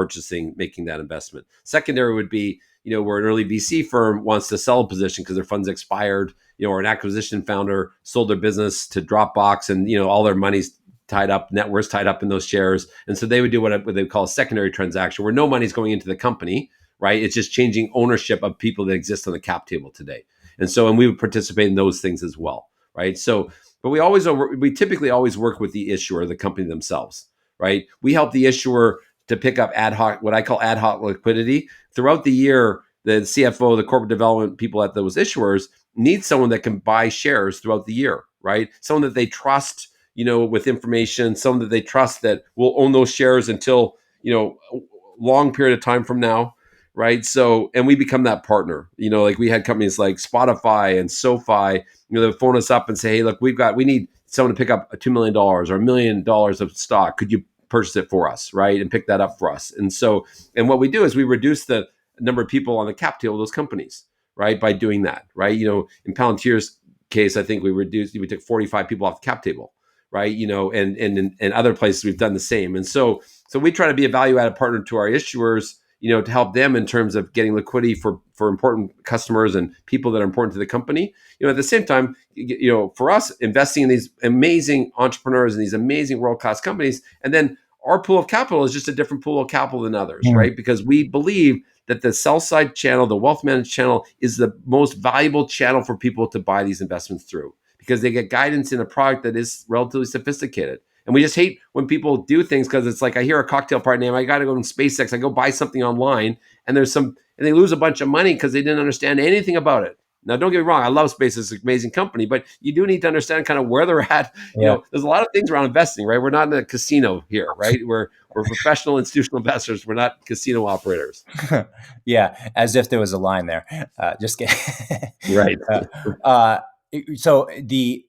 Speaker 2: making that investment. Secondary would be, where an early VC firm wants to sell a position because their fund's expired, or an acquisition founder sold their business to Dropbox and, all their money's tied up, net worth's tied up in those shares. And so they would do what they call a secondary transaction, where no money's going into the company, right? It's just changing ownership of people that exist on the cap table today. And we would participate in those things as well, right? So, but we typically always work with the issuer, the company themselves, right? We help the issuer to pick up what I call ad hoc liquidity. Throughout the year, the CFO, the corporate development people at those issuers need someone that can buy shares throughout the year, right? Someone that they trust, with information, someone that they trust that will own those shares until, a long period of time from now, right? So, and we become that partner, like we had companies like Spotify and SoFi, they would phone us up and say, hey, look, we need someone to pick up $2 million or $1 million of stock. Could you purchase it for us, right? And pick that up for us. And what we do is we reduce the number of people on the cap table of those companies, right? By doing that, right? In Palantir's case, I think we took 45 people off the cap table, right? And in other places we've done the same. And so we try to be a value-added partner to our issuers, to help them in terms of getting liquidity for important customers and people that are important to the company. At the same time, for us, investing in these amazing entrepreneurs and these amazing world-class companies, and then our pool of capital is just a different pool of capital than others, right? Because we believe that the sell-side channel, the wealth management channel, is the most valuable channel for people to buy these investments through, because they get guidance in a product that is relatively sophisticated. And we just hate when people do things because it's like, I hear a cocktail party name, I got to go to SpaceX, I go buy something online, and they lose a bunch of money because they didn't understand anything about it. Now, don't get me wrong, I love SpaceX, it's an amazing company, but you do need to understand kind of where they're at.
Speaker 1: Yeah.
Speaker 2: There's a lot of things around investing, right? We're not in a casino here, right? We're professional institutional investors. We're not casino operators.
Speaker 1: Yeah, as if there was a line there. Just kidding.
Speaker 2: Right.
Speaker 1: So the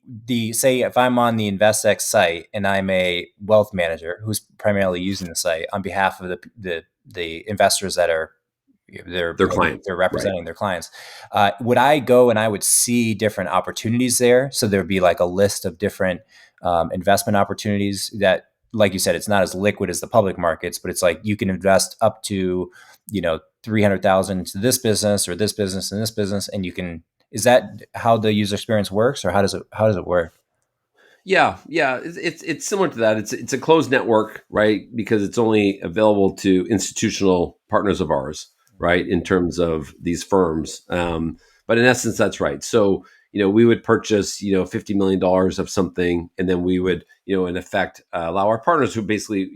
Speaker 1: say if I'm on the InvestX site and I'm a wealth manager who's primarily using the site on behalf of the investors that are
Speaker 2: Their client,
Speaker 1: they're
Speaker 2: right?
Speaker 1: representing their clients. Would I go and I would see different opportunities there? So there'd be like a list of different investment opportunities that, like you said, it's not as liquid as the public markets, but it's like you can invest up to 300,000 to this business or this business and this business, and you can. Is that how the user experience works, or how does it work?
Speaker 2: Yeah, yeah, it's similar to that. It's a closed network, right? Because it's only available to institutional partners of ours, right? In terms of these firms, but in essence, that's right. So we would purchase $50 million of something, and then we would in effect allow our partners who basically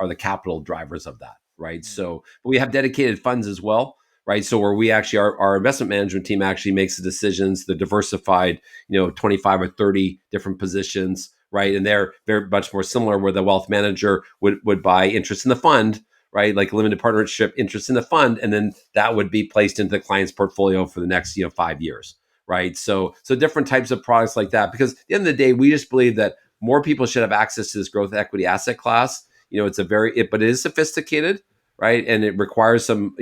Speaker 2: are the capital drivers of that, right? So but we have dedicated funds as well, right? So where we actually our investment management team actually makes the decisions, the diversified 25 or 30 different positions, right? And they're very much more similar where the wealth manager would buy interest in the fund, right? Like limited partnership interest in the fund. And then that would be placed into the client's portfolio for the next, 5 years, right? So different types of products like that, because at the end of the day, we just believe that more people should have access to this growth equity asset class. But it is sophisticated, right? And it requires some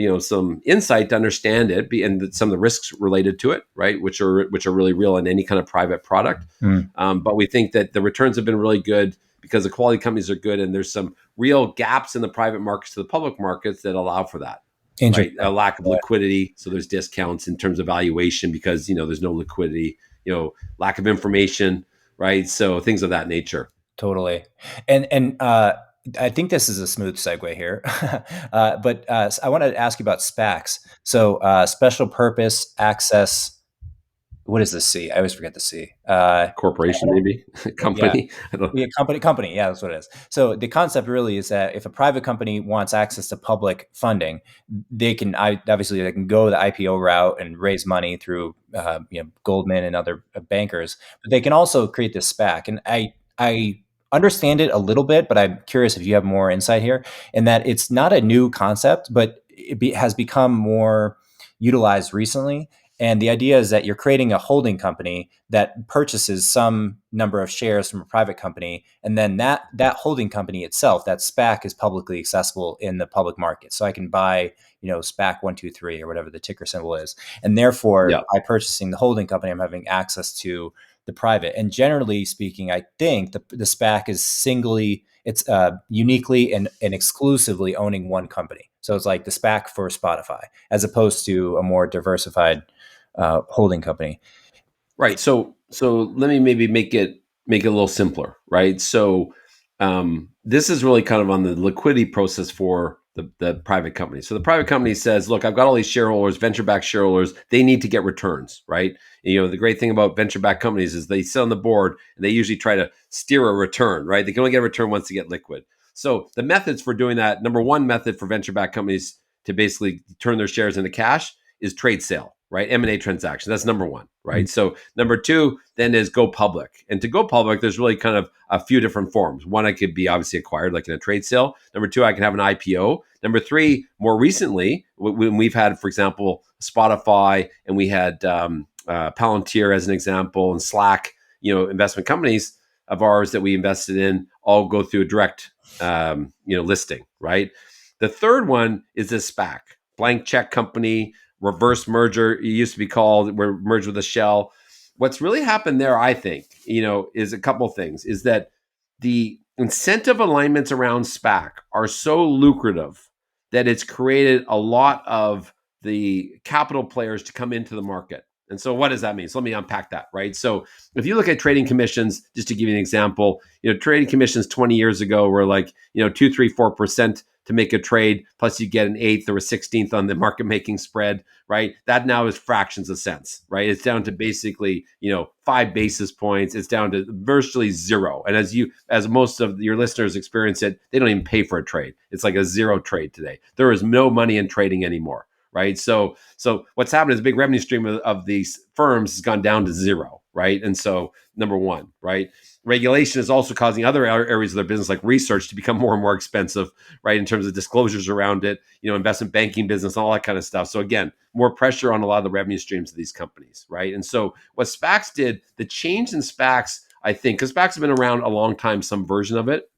Speaker 2: insight to understand it, and some of the risks related to it, right? Which are really real in any kind of private product.
Speaker 1: Mm.
Speaker 2: But we think that the returns have been really good because the quality companies are good, and there's some real gaps in the private markets to the public markets that allow for that, right? A
Speaker 1: Interesting.
Speaker 2: lack of
Speaker 1: Yeah,
Speaker 2: liquidity, so there's discounts in terms of valuation because there's no liquidity, lack of information, right? So things of that nature.
Speaker 1: totally. And I think this is a smooth segue here, but I wanted to ask you about SPACs. So special purpose access. What is the C? I always forget the C.
Speaker 2: Corporation, maybe
Speaker 1: Yeah.
Speaker 2: company. I don't.
Speaker 1: Yeah, company. Yeah, that's what it is. So the concept really is that if a private company wants access to public funding, obviously they can go the IPO route and raise money through Goldman and other bankers, but they can also create this SPAC. And I understand it a little bit, but I'm curious if you have more insight here. In that it's not a new concept, but has become more utilized recently. And the idea is that you're creating a holding company that purchases some number of shares from a private company, and then that holding company itself, that SPAC, is publicly accessible in the public market. So I can buy, SPAC 123 or whatever the ticker symbol is, and therefore
Speaker 2: Yeah.
Speaker 1: by purchasing the holding company, I'm having access to the private. And generally speaking, I think the SPAC is it's uniquely and exclusively owning one company. So it's like the SPAC for Spotify, as opposed to a more diversified holding company.
Speaker 2: Right. So let me maybe make it a little simpler, right? So this is really kind of on the liquidity process for the private company. So the private company says, look, I've got all these shareholders, venture-backed shareholders, they need to get returns, right? The great thing about venture-backed companies is they sit on the board and they usually try to steer a return, right? They can only get a return once they get liquid. So the methods for doing that, number one method for venture-backed companies to basically turn their shares into cash is trade sale, right? M&A transaction. That's number one, right? So number two then is go public. And to go public, there's really kind of a few different forms. One, I could be obviously acquired like in a trade sale. Number two, I can have an IPO. Number three, more recently, when we've had, for example, Spotify, and we had Palantir as an example, and Slack, investment companies of ours that we invested in all go through a direct, listing, right? The third one is a SPAC, blank check company, reverse merger. It used to be called, we're merged with a shell. What's really happened there, I think, is a couple of things. Is that the incentive alignments around SPAC are so lucrative that it's created a lot of the capital players to come into the market. And so what does that mean? So let me unpack that, right? So if you look at trading commissions, just to give you an example, trading commissions 20 years ago were like, 2, 3, 4% to make a trade, plus you get an eighth or a 16th on the market making spread, right? That now is fractions of cents, right? It's down to basically, 5 basis points. It's down to virtually zero. And as most of your listeners experience it, they don't even pay for a trade. It's like a zero trade today. There is no money in trading anymore, right? So what's happened is a big revenue stream of these firms has gone down to zero, right? And so number one, right? Regulation is also causing other areas of their business, like research, to become more and more expensive, right? In terms of disclosures around it, investment banking business, all that kind of stuff. So again, more pressure on a lot of the revenue streams of these companies, right? And so what SPACs did, the change in SPACs, I think, because SPACs have been around a long time, some version of it,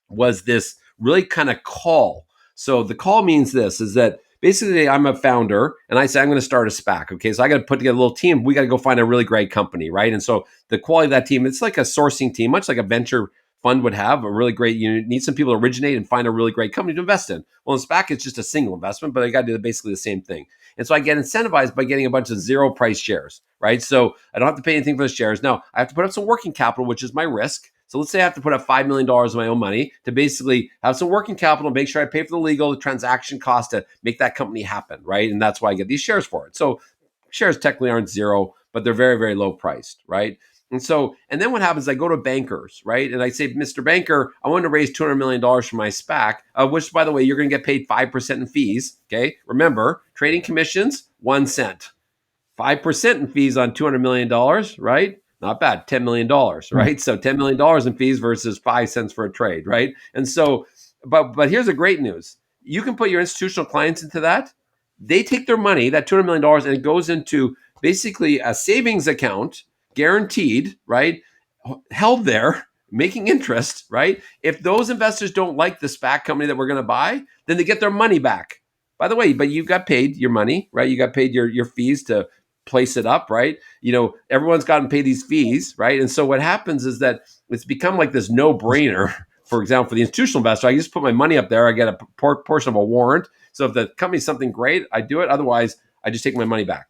Speaker 2: was this really kind of call. So the call means this, is that basically I'm a founder and I say, I'm going to start a SPAC. Okay. So I got to put together a little team. We got to go find a really great company. Right. And so the quality of that team, it's like a sourcing team, much like a venture fund would have a really great, you need some people to originate and find a really great company to invest in. Well, in SPAC, it's just a single investment, but I got to do basically the same thing. And so I get incentivized by getting a bunch of zero price shares, right? So I don't have to pay anything for the shares. Now I have to put up some working capital, which is my risk. So let's say I have to put up $5 million of my own money to basically have some working capital, make sure I pay for the legal, the transaction cost to make that company happen, right? And that's why I get these shares for it. So shares technically aren't zero, but they're very, very low priced, right? And then what happens, I go to bankers, right? And I say, Mr. Banker, I want to raise $200 million for my SPAC, which, by the way, you're going to get paid 5% in fees, okay? Remember, trading commissions, 1 cent. 5% in fees on $200 million, right? Not bad, $10 million, right? So $10 million in fees versus 5 cents for a trade, right? And so, but here's the great news. You can put your institutional clients into that. They take their money, that $200 million, and it goes into basically a savings account, guaranteed, right? Held there, making interest, right? If those investors don't like the SPAC company that we're going to buy, then they get their money back. By the way, but you got paid your money, right? You got paid your fees to place it up, right? Everyone's gotten paid these fees, right? And so what happens is that it's become like this no-brainer. For example, for the institutional investor, I just put my money up there. I get a portion of a warrant. So if the company's something great, I do it. Otherwise, I just take my money back.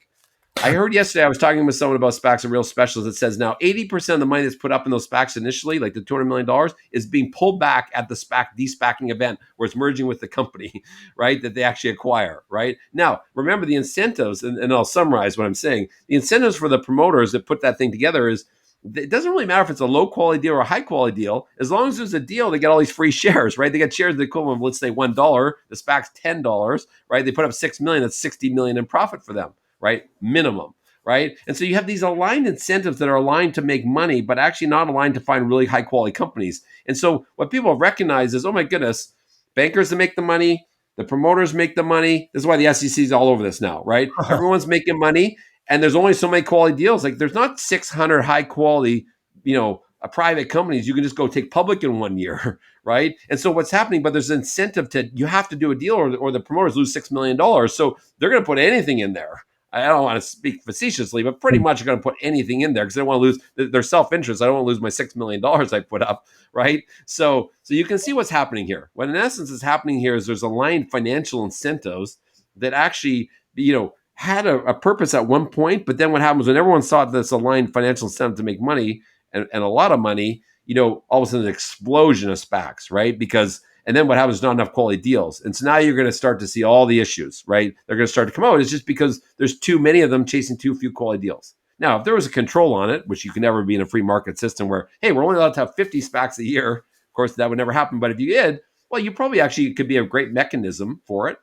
Speaker 2: I heard yesterday, I was talking with someone about SPACs, a real specialist that says now 80% of the money that's put up in those SPACs initially, like the $200 million, is being pulled back at the SPAC de-SPACing event where it's merging with the company, right, that they actually acquire, right? Now, remember the incentives, and I'll summarize what I'm saying. The incentives for the promoters that put that thing together is, it doesn't really matter if it's a low quality deal or a high quality deal. As long as there's a deal, they get all these free shares, right? They get shares the equivalent of, let's say, $1. The SPAC's $10, right? They put up $6 million. That's $60 million in profit for them, right? Minimum, right? And so you have these aligned incentives that are aligned to make money, but actually not aligned to find really high quality companies. And so what people recognize is, oh my goodness, bankers that make the money, the promoters make the money. This is why the SEC is all over this now, right? Everyone's making money. And there's only so many quality deals. Like there's not 600 high quality, private companies you can just go take public in 1 year, right? And so what's happening, but there's an incentive you have to do a deal or the promoters lose $6 million. So they're going to put anything in there. I don't want to speak facetiously, but pretty much are going to put anything in there because they don't want to lose their self-interest. I don't want to lose my $6 million I put up, right? So you can see what's happening here. What in essence is happening here is there's aligned financial incentives that actually, had a purpose at one point, but then what happens when everyone saw this aligned financial incentive to make money and a lot of money, all of a sudden an explosion of SPACs, right? And then what happens is not enough quality deals. And so now you're going to start to see all the issues, right? They're going to start to come out. It's just because there's too many of them chasing too few quality deals. Now, if there was a control on it, which you can never be in a free market system where, hey, we're only allowed to have 50 SPACs a year. Of course, that would never happen. But if you did, well, you probably actually could be a great mechanism for it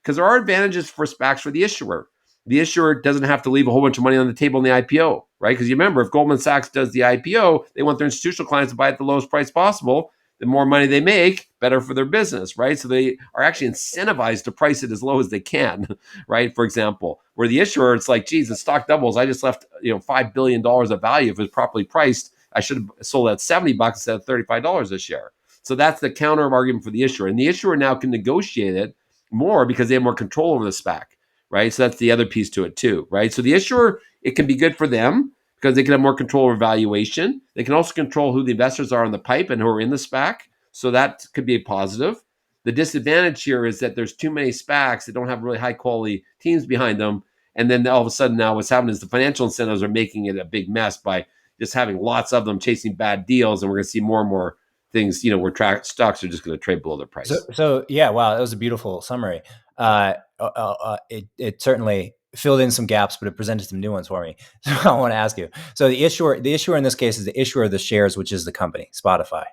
Speaker 2: because there are advantages for SPACs for the issuer. The issuer doesn't have to leave a whole bunch of money on the table in the IPO, right? Because you remember, if Goldman Sachs does the IPO, they want their institutional clients to buy at the lowest price possible. The more money they make, better for their business, right? So they are actually incentivized to price it as low as they can, right? For example, where the issuer, it's like, geez, the stock doubles. I just left, $5 billion of value. If it was properly priced, I should have sold at $70 instead of $35 a share. So that's the counter argument for the issuer. And the issuer now can negotiate it more because they have more control over the SPAC, right? So that's the other piece to it too, right? So the issuer, it can be good for them because they can have more control over valuation. They can also control who the investors are on the pipe and who are in the SPAC. So that could be a positive. The disadvantage here is that there's too many SPACs that don't have really high quality teams behind them. And then all of a sudden now what's happening is the financial incentives are making it a big mess by just having lots of them chasing bad deals. And we're going to see more and more things, where stocks are just going to trade below their price.
Speaker 1: So yeah, wow, that was a beautiful summary. It certainly filled in some gaps, but it presented some new ones for me. So I want to ask you. So the issuer in this case is the issuer of the shares, which is the company, Spotify.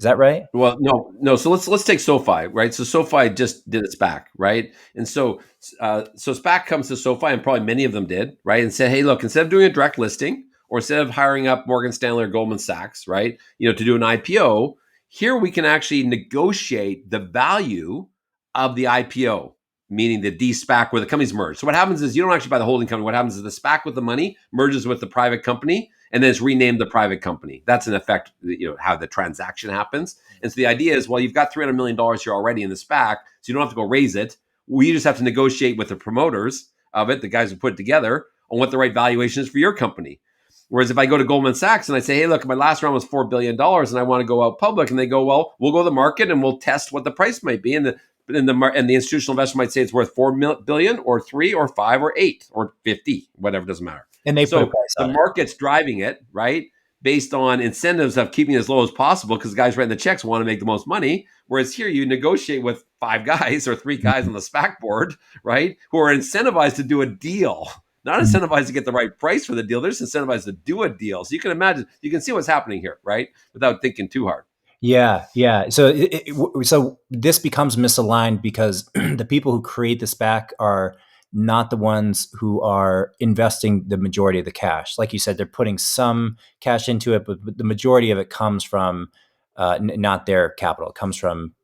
Speaker 1: Is that right?
Speaker 2: Well, no. So let's take SoFi, right? So SoFi just did its SPAC, right? And so SPAC comes to SoFi, and probably many of them did, right? And said, hey, look, instead of doing a direct listing or instead of hiring up Morgan Stanley or Goldman Sachs, right, to do an IPO, here we can actually negotiate the value of the IPO, meaning the de-SPAC where the companies merge. So what happens is you don't actually buy the holding company. What happens is the SPAC with the money merges with the private company, and then it's renamed the private company. That's in effect, how the transaction happens. And so the idea is, well, you've got $300 million here already in the SPAC, so you don't have to go raise it. We just have to negotiate with the promoters of it, the guys who put it together, on what the right valuation is for your company. Whereas if I go to Goldman Sachs and I say, hey, look, my last round was $4 billion and I want to go out public, and they go, well, we'll go to the market and we'll test what the price might be. And the institutional investor might say it's worth 4 billion or 3 or 5 or 8 or 50, whatever, doesn't matter.
Speaker 1: And they put a
Speaker 2: So
Speaker 1: price
Speaker 2: the
Speaker 1: on it.
Speaker 2: market's driving it, right? Based on incentives of keeping it as low as possible because the guys writing the checks want to make the most money. Whereas here you negotiate with 5 guys or 3 guys on the SPAC board, right? Who are incentivized to do a deal, not incentivized to get the right price for the deal. They're just incentivized to do a deal. So you can imagine, you can see what's happening here, right? Without thinking too hard.
Speaker 1: Yeah, yeah. So this becomes misaligned because the people who create the SPAC are not the ones who are investing the majority of the cash. Like you said, they're putting some cash into it, but the majority of it comes from not their capital. It comes from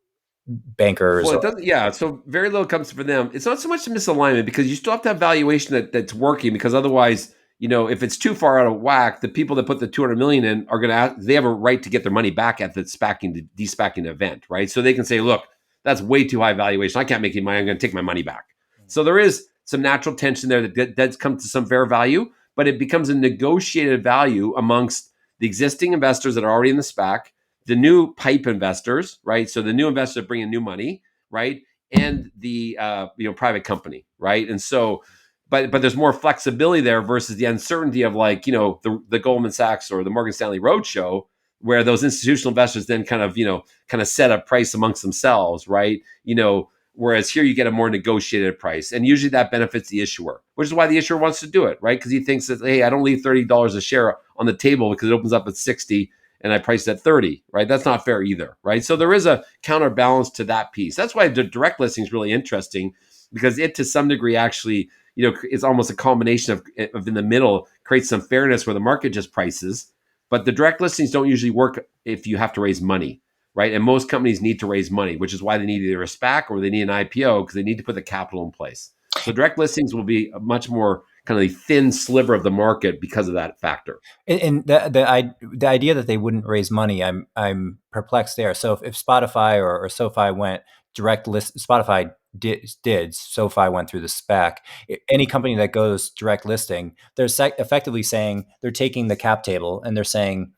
Speaker 1: bankers.
Speaker 2: Well, it doesn't. Yeah, so very little comes for them. It's not so much a misalignment because you still have to have valuation that's working. Because otherwise, if it's too far out of whack, the people that put the 200 million in are going to. They have a right to get their money back at the de-SPACing event, right? So they can say, look, that's way too high valuation. I can't make any money. I'm going to take my money back. So there is some natural tension there that comes to some fair value, but it becomes a negotiated value amongst the existing investors that are already in the SPAC, the new pipe investors, right? So the new investors bring in new money, right? And the private company, right? And so, but there's more flexibility there versus the uncertainty of the Goldman Sachs or the Morgan Stanley Roadshow, where those institutional investors then kind of set a price amongst themselves, right? Whereas here you get a more negotiated price, and usually that benefits the issuer, which is why the issuer wants to do it, right? Because he thinks that, hey, I don't leave $30 a share on the table because it opens up at 60 and I priced at 30, right? That's not fair either, right? So there is a counterbalance to that piece. That's why the direct listing is really interesting, because it to some degree actually, is almost a combination of in the middle, creates some fairness where the market just prices. But the direct listings don't usually work if you have to raise money, right? And most companies need to raise money, which is why they need either a SPAC or they need an IPO, because they need to put the capital in place. So direct listings will be a much more kind of a thin sliver of the market because of that factor.
Speaker 1: And the idea that they wouldn't raise money, I'm perplexed there. So if Spotify or SoFi went direct list, Spotify did, SoFi went through the SPAC. Any company that goes direct listing, they're effectively saying they're taking the cap table and they're saying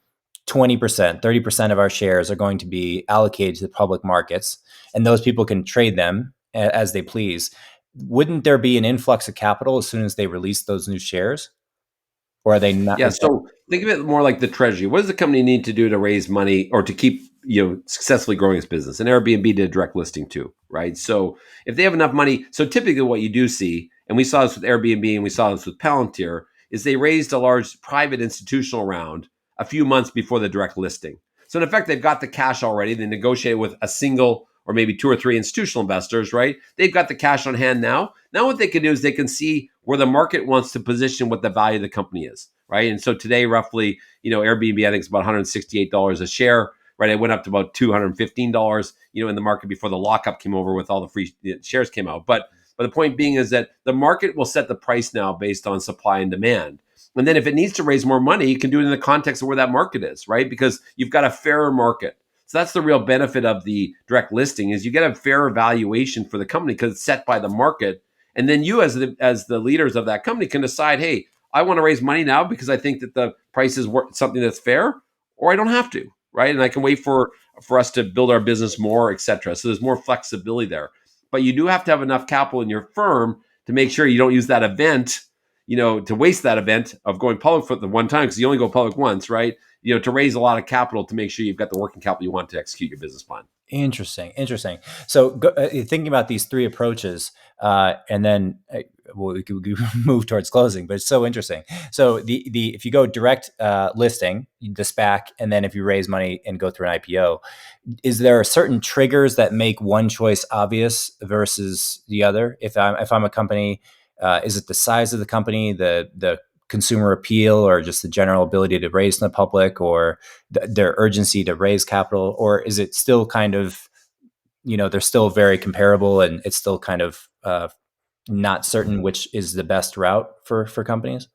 Speaker 1: 20%, 30% of our shares are going to be allocated to the public markets, and those people can trade them as they please. Wouldn't there be an influx of capital as soon as they release those new shares? Or are they not?
Speaker 2: Yeah, so think of it more like the treasury. What does the company need to do to raise money or to keep successfully growing its business? And Airbnb did direct listing too, right? So if they have enough money, so typically what you do see, and we saw this with Airbnb and we saw this with Palantir, is they raised a large private institutional round a few months before the direct listing. So in effect, they've got the cash already. They negotiated with a single or maybe 2 or 3 institutional investors, right? They've got the cash on hand now. Now what they can do is they can see where the market wants to position what the value of the company is, right? And so today, roughly, Airbnb, I think it's about $168 a share, right? It went up to about $215, in the market before the lockup came over with all the free shares came out. But the point being is that the market will set the price now based on supply and demand. And then if it needs to raise more money, you can do it in the context of where that market is, right? Because you've got a fairer market. So that's the real benefit of the direct listing, is you get a fairer valuation for the company because it's set by the market. And then you as the leaders of that company can decide, hey, I want to raise money now because I think that the price is worth something that's fair, or I don't have to, right? And I can wait for us to build our business more, et cetera. So there's more flexibility there. But you do have to have enough capital in your firm to make sure you don't use that event, to waste that event of going public for the one time, because you only go public once, right? To raise a lot of capital to make sure you've got the working capital you want to execute your business plan.
Speaker 1: Interesting. So thinking about these 3 approaches, and then we could move towards closing, but it's so interesting. So the if you go direct listing, the SPAC, and then if you raise money and go through an IPO, is there certain triggers that make one choice obvious versus the other? If I'm a company, is it the size of the company, the consumer appeal, or just the general ability to raise in the public, or their urgency to raise capital? Or is it still kind of, they're still very comparable and it's still kind of not certain which is the best route for companies?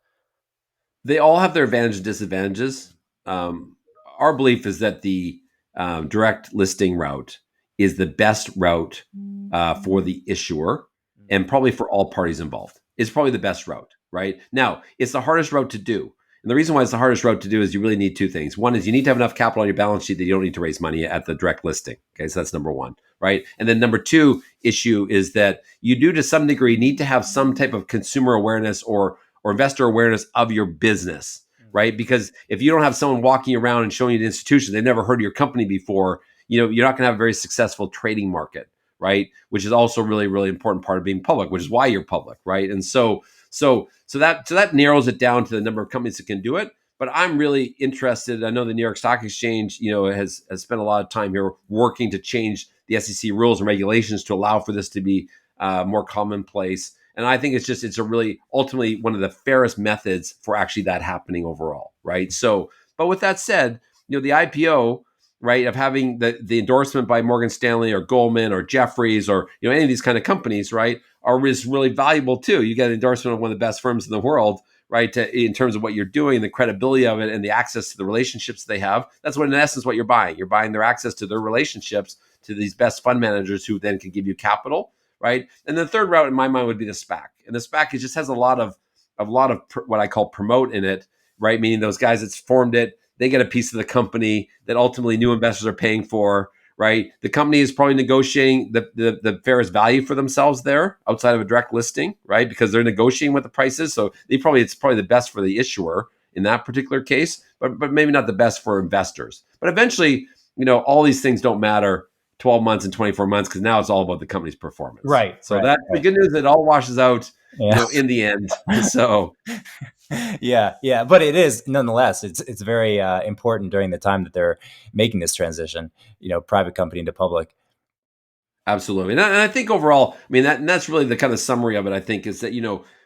Speaker 2: They all have their advantages and disadvantages. Our belief is that the direct listing route is the best route for the issuer, and probably for all parties involved. It's probably the best route, right? Now, it's the hardest route to do. And the reason why it's the hardest route to do is you really need two things. One is you need to have enough capital on your balance sheet that you don't need to raise money at the direct listing. Okay, so that's number one, right? And then number two issue is that you do to some degree need to have some type of consumer awareness or investor awareness of your business, right? Because if you don't have someone walking around and showing you the institution, they've never heard of your company before, you're not going to have a very successful trading market, right? Which is also really, really important part of being public, which is why you're public, right? And so that narrows it down to the number of companies that can do it. But I'm really interested. I know the New York Stock Exchange, has spent a lot of time here working to change the SEC rules and regulations to allow for this to be more commonplace. And I think it's a really ultimately one of the fairest methods for actually that happening overall, right? So, but with that said, the IPO, right, of having the endorsement by Morgan Stanley or Goldman or Jefferies or any of these kind of companies, right, is really valuable too. You get an endorsement of one of the best firms in the world, right, in terms of what you're doing, the credibility of it, and the access to the relationships they have. That's what, in essence, what you're buying. You're buying their access to their relationships to these best fund managers who then can give you capital, right? And the third route, in my mind, would be the SPAC. And the SPAC just has a lot of what I call promote in it, right? Meaning those guys that's formed it, they get a piece of the company that ultimately new investors are paying for, right? The company is probably negotiating the fairest value for themselves there outside of a direct listing, right? Because they're negotiating with the prices. So it's probably the best for the issuer in that particular case, but maybe not the best for investors. But eventually, all these things don't matter 12 months and 24 months because now it's all about the company's performance.
Speaker 1: Right.
Speaker 2: So
Speaker 1: right,
Speaker 2: that's the
Speaker 1: right.
Speaker 2: good news. It all washes out,
Speaker 1: Yeah.
Speaker 2: in the end. So
Speaker 1: yeah, but it is nonetheless. It's very important during the time that they're making this transition. Private company into public.
Speaker 2: absolutely. And I think overall, I mean, that's really the kind of summary of it, I think, is that,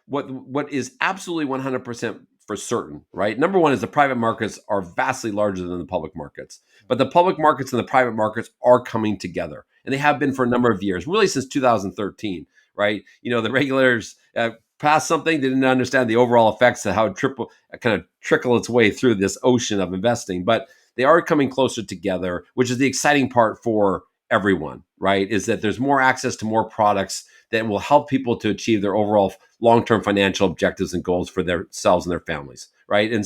Speaker 2: what is absolutely 100% for certain, right? Number one is the private markets are vastly larger than the public markets, but the public markets and the private markets are coming together, and they have been for a number of years, really since 2013, right? The regulators passed something, didn't understand the overall effects of how it kind of trickle its way through this ocean of investing, but they are coming closer together, which is the exciting part for everyone, right? Is that there's more access to more products that will help people to achieve their overall long-term financial objectives and goals for themselves and their families, right? And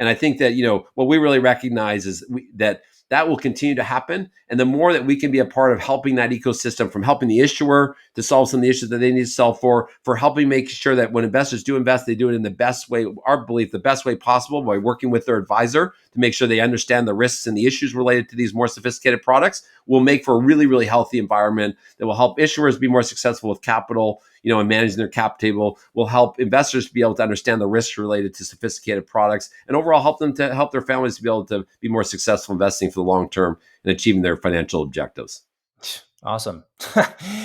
Speaker 2: I think that what we really recognize is that will continue to happen, and the more that we can be a part of helping that ecosystem, from helping the issuer to solve some of the issues that they need to solve for helping make sure that when investors do invest, they do it in the best way, our belief, the best way possible, by working with their advisor to make sure they understand the risks and the issues related to these more sophisticated products, will make for a really, really healthy environment that will help issuers be more successful with capital, and managing their cap table, will help investors be able to understand the risks related to sophisticated products, and overall help them to help their families to be able to be more successful investing for the long term and achieving their financial objectives.
Speaker 1: Awesome.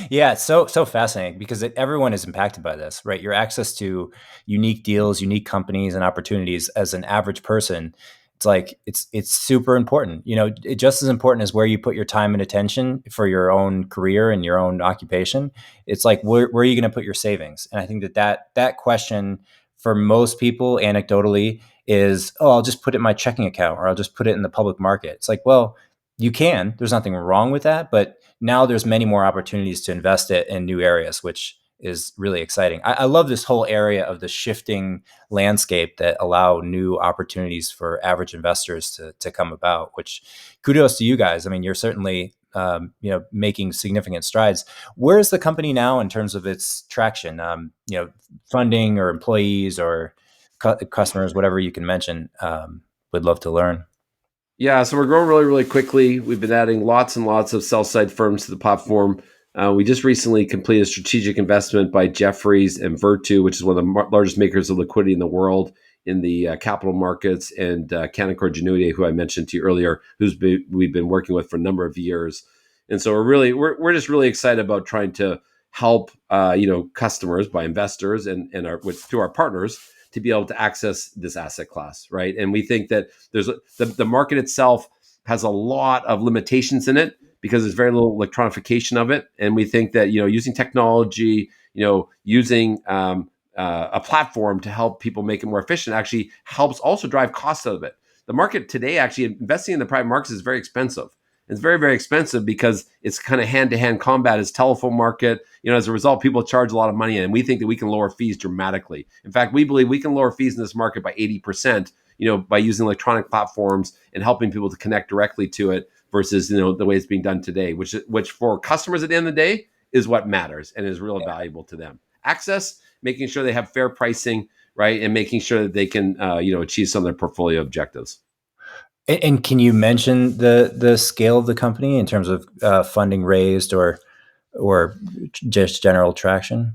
Speaker 1: Yeah, it's so fascinating because everyone is impacted by this, right? Your access to unique deals, unique companies, and opportunities as an average person, it's super important. Just as important as where you put your time and attention for your own career and your own occupation. It's like where are you going to put your savings? And I think that question for most people, anecdotally, is, oh, I'll just put it in my checking account or I'll just put it in the public market. It's like, well, you can. There's nothing wrong with that, but now there's many more opportunities to invest it in new areas, which is really exciting. I love this whole area of the shifting landscape that allow new opportunities for average investors to come about, which kudos to you guys. I mean, you're certainly making significant strides. Where is the company now in terms of its traction? Funding or employees or customers, whatever you can mention. Would love to learn.
Speaker 2: Yeah, so we're growing really, really quickly. We've been adding lots and lots of sell-side firms to the platform. We just recently completed a strategic investment by Jefferies and Virtu, which is one of the largest makers of liquidity in the world in the capital markets, and Canaccord Genuity, who I mentioned to you earlier, we've been working with for a number of years. And so we're just really excited about trying to help customers, by investors and through our partners, to be able to access this asset class, right? And we think that there's the market itself has a lot of limitations in it because there's very little electronification of it, and we think that using technology, using a platform to help people make it more efficient actually helps also drive costs out of it. The market today, actually investing in the private markets is very expensive. It's very, very expensive because it's kind of hand-to-hand combat. It's telephone market. As a result, people charge a lot of money, and we think that we can lower fees dramatically. In fact, we believe we can lower fees in this market by 80%, by using electronic platforms and helping people to connect directly to it versus, the way it's being done today, which for customers at the end of the day is what matters and is real valuable to them. Access, making sure they have fair pricing, right, and making sure that they can, achieve some of their portfolio objectives.
Speaker 1: And can you mention the scale of the company in terms of funding raised or just general traction?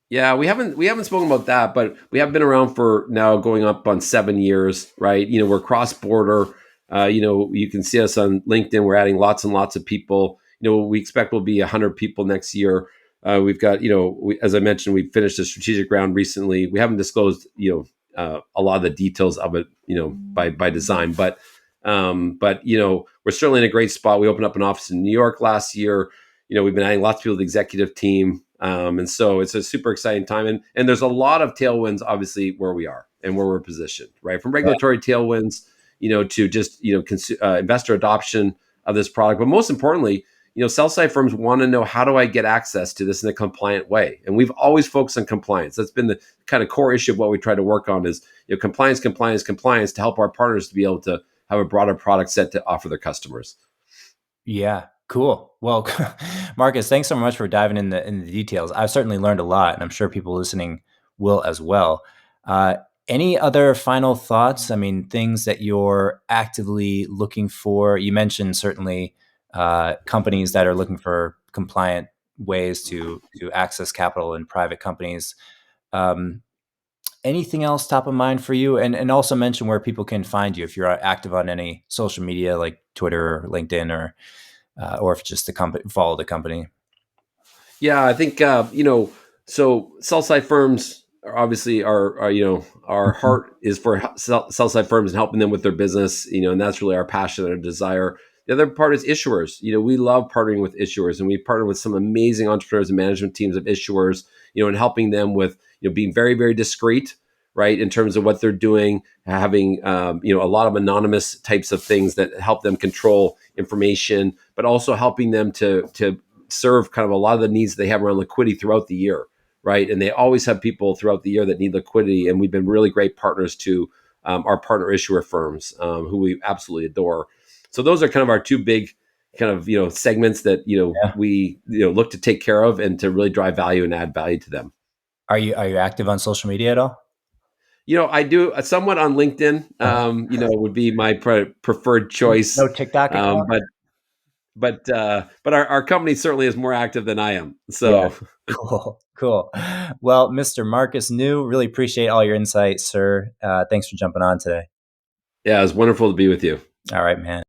Speaker 2: Yeah, we haven't spoken about that, but we have been around for now going up on 7 years, right? We're cross border. You can see us on LinkedIn. We're adding lots and lots of people. We expect we'll be 100 people next year. We've got, as I mentioned, we finished a strategic round recently. We haven't disclosed, a lot of the details of it, by design, but we're certainly in a great spot. We opened up an office in New York last year. We've been adding lots of people to the executive team. And so it's a super exciting time. And there's a lot of tailwinds, obviously, where we are and where we're positioned, right? From regulatory tailwinds, to just, investor adoption of this product. But most importantly, sell side firms want to know, how do I get access to this in a compliant way? And we've always focused on compliance. That's been the kind of core issue of what we try to work on is, compliance to help our partners to be able to have a broader product set to offer their customers.
Speaker 1: Yeah, cool. Well, Marcus, thanks so much for diving in the details. I've certainly learned a lot, and I'm sure people listening will as well. Uh, any other final thoughts? I mean, things that you're actively looking for. You mentioned certainly companies that are looking for compliant ways to access capital in private companies. Um, Anything else top of mind for you? And also mention where people can find you if you're active on any social media like Twitter or LinkedIn or if just the company follow the company.
Speaker 2: Yeah, I think so sell side firms are obviously are our heart is for sell side firms and helping them with their business, and that's really our passion and our desire. The other part is issuers. We love partnering with issuers, and we partner with some amazing entrepreneurs and management teams of issuers, and helping them with being very, very discreet, right, in terms of what they're doing, having a lot of anonymous types of things that help them control information, but also helping them to serve kind of a lot of the needs they have around liquidity throughout the year, right? And they always have people throughout the year that need liquidity, and we've been really great partners to our partner issuer firms, who we absolutely adore. So those are kind of our two big kind of segments that
Speaker 1: Yeah.
Speaker 2: we look to take care of and to really drive value and add value to them.
Speaker 1: Are you active on social media at all?
Speaker 2: I do somewhat on LinkedIn. Would be my preferred choice.
Speaker 1: No TikTok
Speaker 2: Um,
Speaker 1: account?
Speaker 2: but but our company certainly is more active than I am.
Speaker 1: Yeah.
Speaker 2: So
Speaker 1: Cool. Cool. Well, Mr. Marcus New, really appreciate all your insights, sir. Thanks for jumping on today.
Speaker 2: yeah, it's wonderful to be with you.
Speaker 1: All right, man.